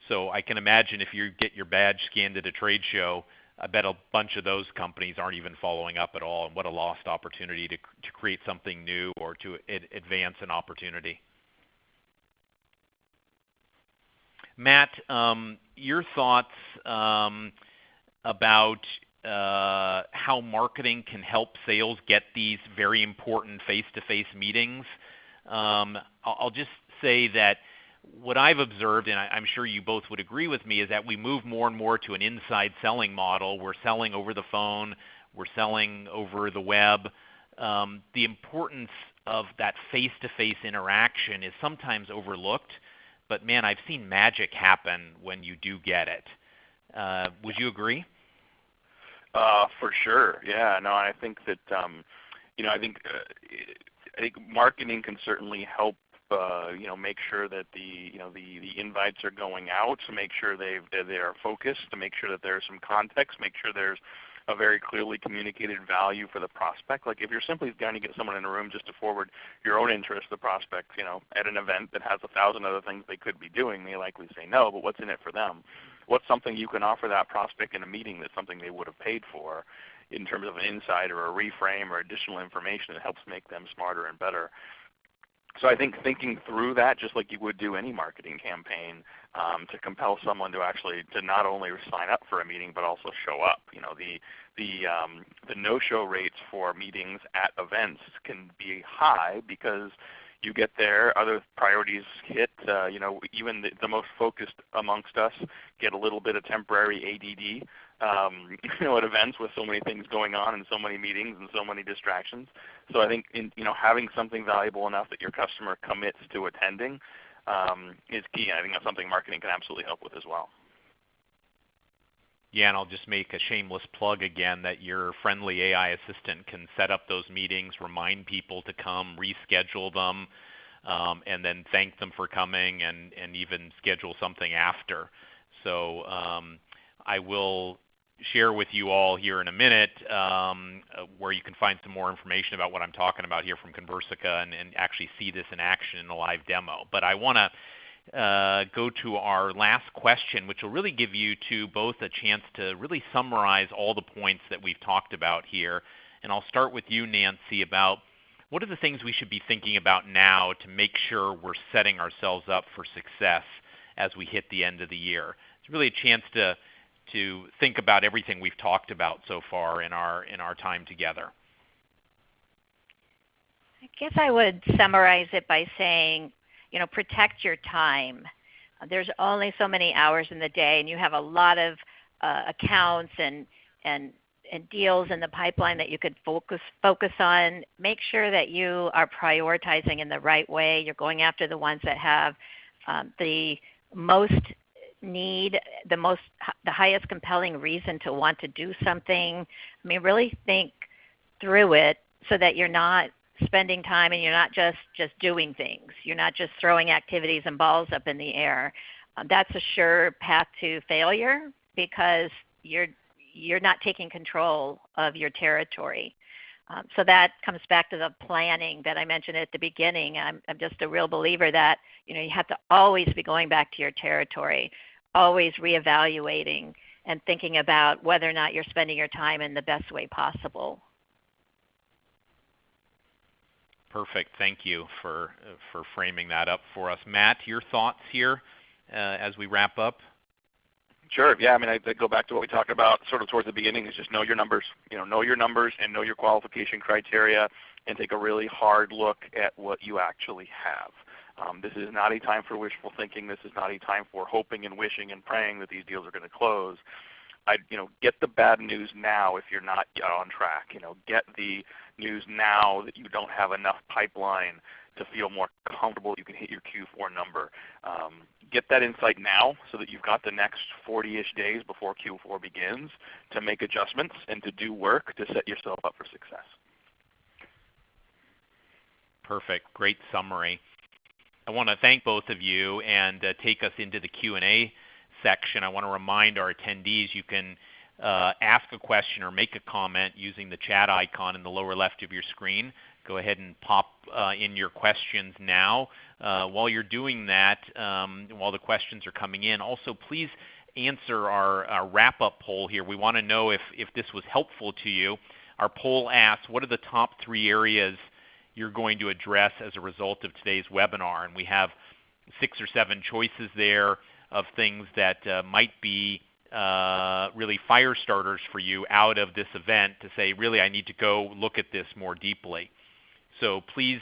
So I can imagine if you get your badge scanned at a trade show, I bet a bunch of those companies aren't even following up at all, and what a lost opportunity to create something new or to advance an opportunity. Matt, your thoughts about how marketing can help sales get these very important face-to-face meetings. I'll just say that what I've observed, and I'm sure you both would agree with me, is that we move more and more to an inside selling model. We're selling over the phone. We're selling over the web. The importance of that face-to-face interaction is sometimes overlooked. But, man, I've seen magic happen when you do get it. Would you agree? For sure. Yeah. No, I think that I think marketing can certainly help make sure that the invites are going out, to make sure they are focused, to make sure that there's some context, make sure there's a very clearly communicated value for the prospect. Like if you're simply trying to get someone in a room just to forward your own interest, the prospect, at an event that has 1,000 other things they could be doing, they likely say no, but what's in it for them? What's something you can offer that prospect in a meeting that's something they would have paid for in terms of an insight or a reframe or additional information that helps make them smarter and better? So I think thinking through that, just like you would do any marketing campaign, to compel someone to not only sign up for a meeting but also show up. The no-show rates for meetings at events can be high because you get there, other priorities hit. Even the most focused amongst us get a little bit of temporary ADD. At events with so many things going on and so many meetings and so many distractions. So I think having something valuable enough that your customer commits to attending is key. I think that's something marketing can absolutely help with as well. Yeah, and I'll just make a shameless plug again that your friendly AI assistant can set up those meetings, remind people to come, reschedule them, and then thank them for coming and even schedule something after. So I will share with you all here in a minute where you can find some more information about what I'm talking about here from Conversica and actually see this in action in a live demo. But I want to go to our last question, which will really give you two both a chance to really summarize all the points that we've talked about here. And I'll start with you, Nancy, about what are the things we should be thinking about now to make sure we're setting ourselves up for success as we hit the end of the year. It's really a chance to think about everything we've talked about so far in our time together. I guess I would summarize it by saying, protect your time. There's only so many hours in the day, and you have a lot of accounts and deals in the pipeline that you could focus on. Make sure that you are prioritizing in the right way. You're going after the ones that have the most need, the highest compelling reason to want to do something. I mean, really think through it so that you're not spending time and you're not just doing things. You're not just throwing activities and balls up in the air. That's a sure path to failure because you're not taking control of your territory. So that comes back to the planning that I mentioned at the beginning. I'm just a real believer that you have to always be going back to your territory, always reevaluating and thinking about whether or not you're spending your time in the best way possible. Perfect. Thank you for framing that up for us. Matt, your thoughts here as we wrap up? Sure. Yeah. I mean, I go back to what we talked about sort of towards the beginning. Is just know your numbers. Know your numbers and know your qualification criteria, and take a really hard look at what you actually have. This is not a time for wishful thinking. This is not a time for hoping and wishing and praying that these deals are going to close. Get the bad news now if you're not yet on track. Get the news now that you don't have enough pipeline to feel more comfortable you can hit your Q4 number. Get that insight now so that you've got the next 40-ish days before Q4 begins to make adjustments and to do work to set yourself up for success. Perfect. Great summary. I want to thank both of you and take us into the Q&A section. I want to remind our attendees you can ask a question or make a comment using the chat icon in the lower left of your screen. Go ahead and pop in your questions now. While you're doing that, while the questions are coming in, also please answer our wrap-up poll here. We want to know if this was helpful to you. Our poll asks, what are the top 3 areas you're going to address as a result of today's webinar? And we have 6 or 7 choices there of things that might be really fire starters for you out of this event to say, really, I need to go look at this more deeply. So please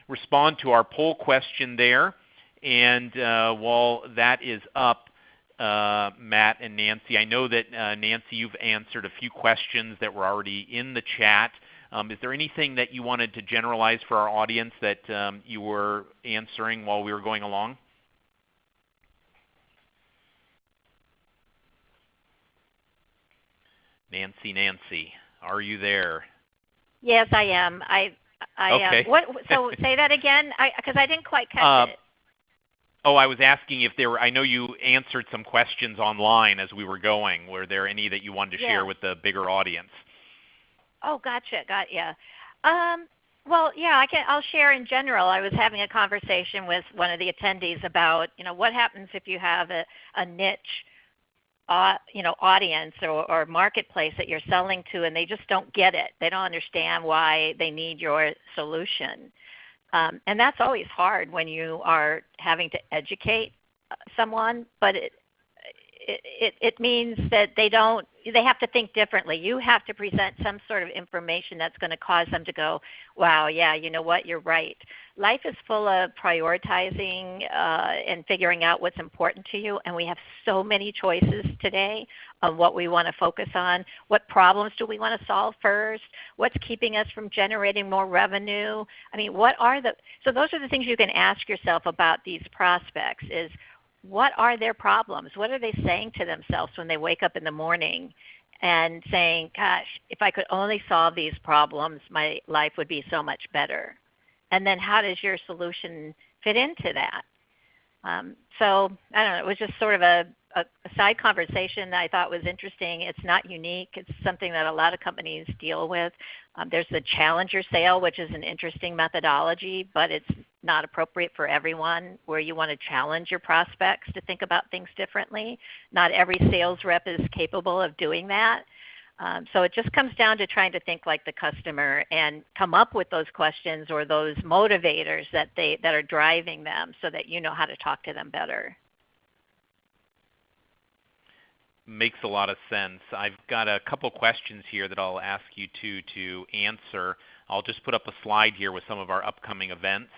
respond to our poll question there. And while that is up, Matt and Nancy, I know that, Nancy, you've answered a few questions that were already in the chat. Is there anything that you wanted to generalize for our audience that you were answering while we were going along? Nancy, are you there? Yes, I am. I okay. So say that again, because I didn't quite catch it. Oh, I was asking if there were. I know you answered some questions online as we were going. Were there any that you wanted to share with the bigger audience? Oh, gotcha. Well, yeah, I'll share in general. I was having a conversation with one of the attendees about, what happens if you have a niche audience or marketplace that you're selling to, and they just don't get it. They don't understand why they need your solution. And that's always hard when you are having to educate someone, but it means that they have to think differently. You have to present some sort of information that's going to cause them to go, wow, yeah, you know what, you're right. Life is full of prioritizing and figuring out what's important to you, and we have so many choices today of what we want to focus on. What problems do we want to solve first? What's keeping us from generating more revenue? I mean, so those are the things you can ask yourself about these prospects is, what are their problems? What are they saying to themselves when they wake up in the morning and saying, gosh, if I could only solve these problems, my life would be so much better? And then how does your solution fit into that? So I don't know, it was just sort of a side conversation that I thought was interesting. It's not unique. It's something that a lot of companies deal with. There's the challenger sale, which is an interesting methodology, but it's not appropriate for everyone, where you want to challenge your prospects to think about things differently. Not every sales rep is capable of doing that. So it just comes down to trying to think like the customer and come up with those questions or those motivators that are driving them so that you know how to talk to them better. Makes a lot of sense. I've got a couple questions here that I'll ask you to answer. I'll just put up a slide here with some of our upcoming events.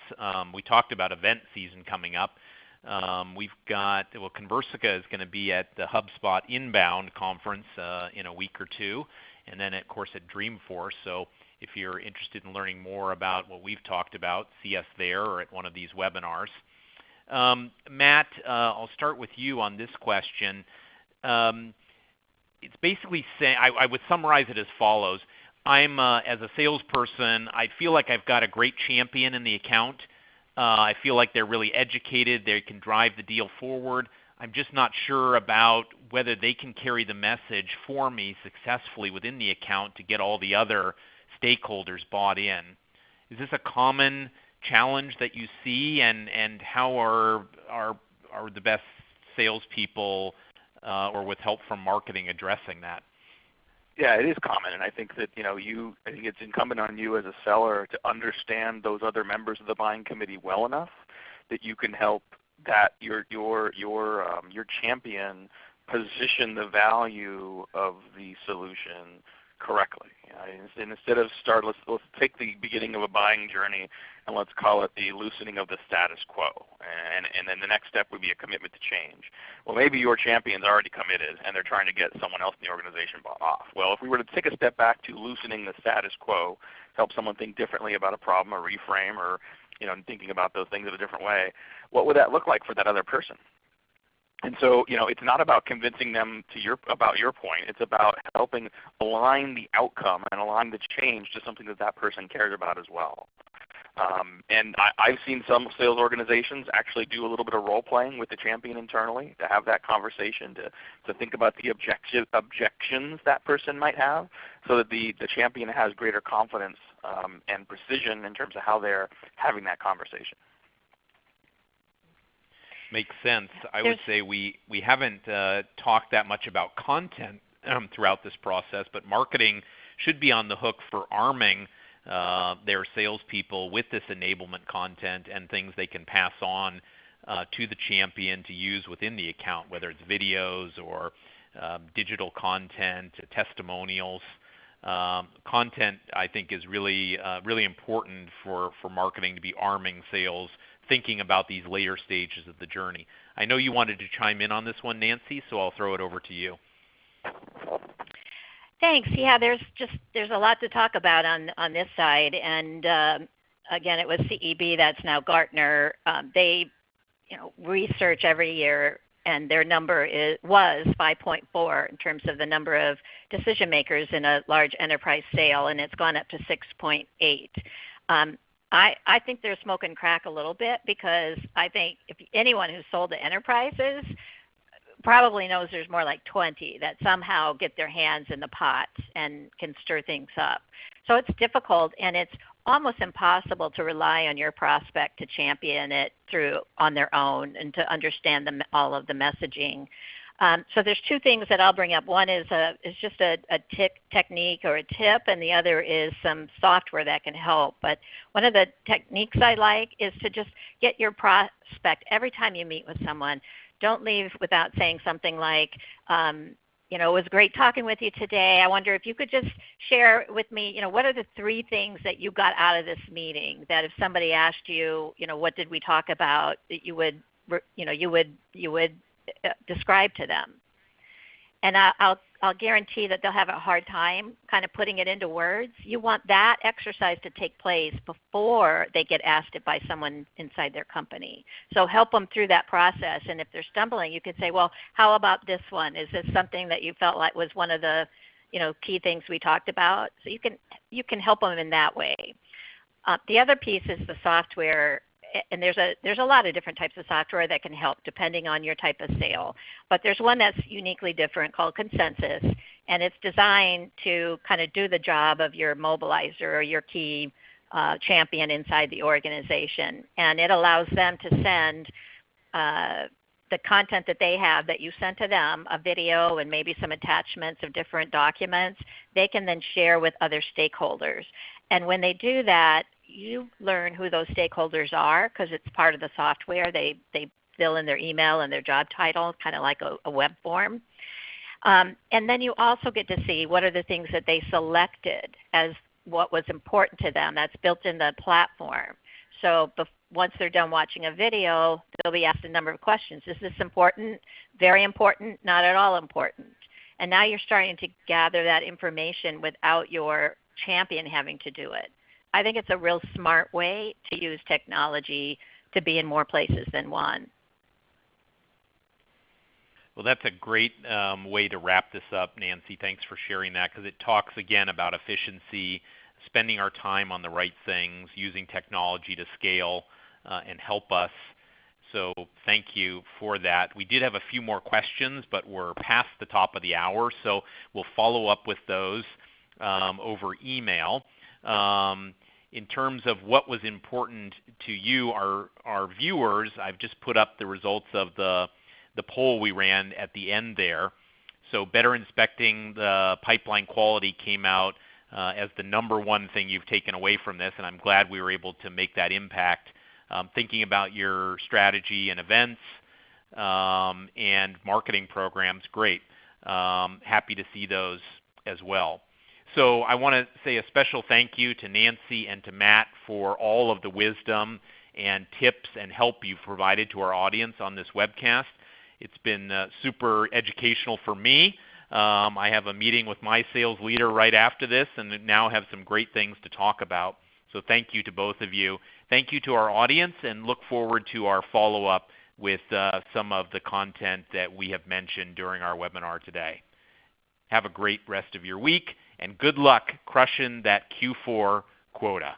We talked about event season coming up. We've got, Conversica is going to be at the HubSpot Inbound conference in a week or two, and then, of course, at Dreamforce. So if you're interested in learning more about what we've talked about, see us there or at one of these webinars. Matt, I'll start with you on this question. It's basically saying, I would summarize it as follows. I'm, as a salesperson, I feel like I've got a great champion in the account. I feel like they're really educated. They can drive the deal forward. I'm just not sure about whether they can carry the message for me successfully within the account to get all the other stakeholders bought in. Is this a common challenge that you see, and how are the best salespeople or with help from marketing addressing that? Yeah, it is common, and I think that I think it's incumbent on you as a seller to understand those other members of the buying committee well enough that you can help that your champion position the value of the solution correctly. And instead of let's take the beginning of a buying journey and let's call it the loosening of the status quo. And then the next step would be a commitment to change. Well, maybe your champion's already committed and they're trying to get someone else in the organization bought off. Well, if we were to take a step back to loosening the status quo, help someone think differently about a problem or reframe or thinking about those things in a different way, what would that look like for that other person? And so, it's not about convincing them about your point. It's about helping align the outcome and align the change to something that person cares about as well. And I've seen some sales organizations actually do a little bit of role playing with the champion internally to have that conversation, to think about the objections that person might have, so that the champion has greater confidence and precision in terms of how they're having that conversation. Makes sense. I would say we haven't talked that much about content throughout this process, but marketing should be on the hook for arming their salespeople with this enablement content and things they can pass on to the champion to use within the account, whether it's videos or digital content, testimonials. Content, I think, is really important for marketing to be arming sales, thinking about these later stages of the journey. I know you wanted to chime in on this one, Nancy, so I'll throw it over to you. Thanks. Yeah, there's a lot to talk about on this side, and again, it was CEB, that's now Gartner. They research every year, and their number was 5.4 in terms of the number of decision makers in a large enterprise sale, and it's gone up to 6.8. I think they're smoke and crack a little bit, because I think if anyone who's sold to enterprises probably knows there's more like 20 that somehow get their hands in the pot and can stir things up. So it's difficult, and it's almost impossible to rely on your prospect to champion it on their own and to understand all of the messaging. So there's two things that I'll bring up. One is just a technique or a tip, and the other is some software that can help. But one of the techniques I like is to just get your prospect, every time you meet with someone, don't leave without saying something like, it was great talking with you today. I wonder if you could just share with me, what are the 3 things that you got out of this meeting that if somebody asked you, what did we talk about, that you would describe to them. And I'll guarantee that they'll have a hard time kind of putting it into words. You want that exercise to take place before they get asked it by someone inside their company. So help them through that process. And if they're stumbling, you could say, well, how about this one? Is this something that you felt like was one of the key things we talked about? So you can help them in that way. The other piece is the software. And there's a lot of different types of software that can help depending on your type of sale. But there's one that's uniquely different called Consensus, and it's designed to kind of do the job of your mobilizer or your key champion inside the organization. And it allows them to send the content that they have that you sent to them, a video and maybe some attachments of different documents, they can then share with other stakeholders. And when they do that, you learn who those stakeholders are because it's part of the software. They fill in their email and their job title, kind of like a web form. And then you also get to see what are the things that they selected as what was important to them. That's built in the platform. So once they're done watching a video, they'll be asked a number of questions. Is this important? Very important? Not at all important. And now you're starting to gather that information without your champion having to do it. I think it's a real smart way to use technology to be in more places than one. Well, that's a great way to wrap this up, Nancy. Thanks for sharing that, because it talks again about efficiency, spending our time on the right things, using technology to scale and help us. So thank you for that. We did have a few more questions, but we're past the top of the hour, so we'll follow up with those over email. In terms of what was important to you, our viewers, I've just put up the results of the poll we ran at the end there. So better inspecting the pipeline quality came out as the #1 thing you've taken away from this, and I'm glad we were able to make that impact. Thinking about your strategy and events and marketing programs, great. Happy to see those as well. So I want to say a special thank you to Nancy and to Matt for all of the wisdom and tips and help you've provided to our audience on this webcast. It's been super educational for me. I have a meeting with my sales leader right after this and now have some great things to talk about. So thank you to both of you. Thank you to our audience, and look forward to our follow-up with some of the content that we have mentioned during our webinar today. Have a great rest of your week, and good luck crushing that Q4 quota.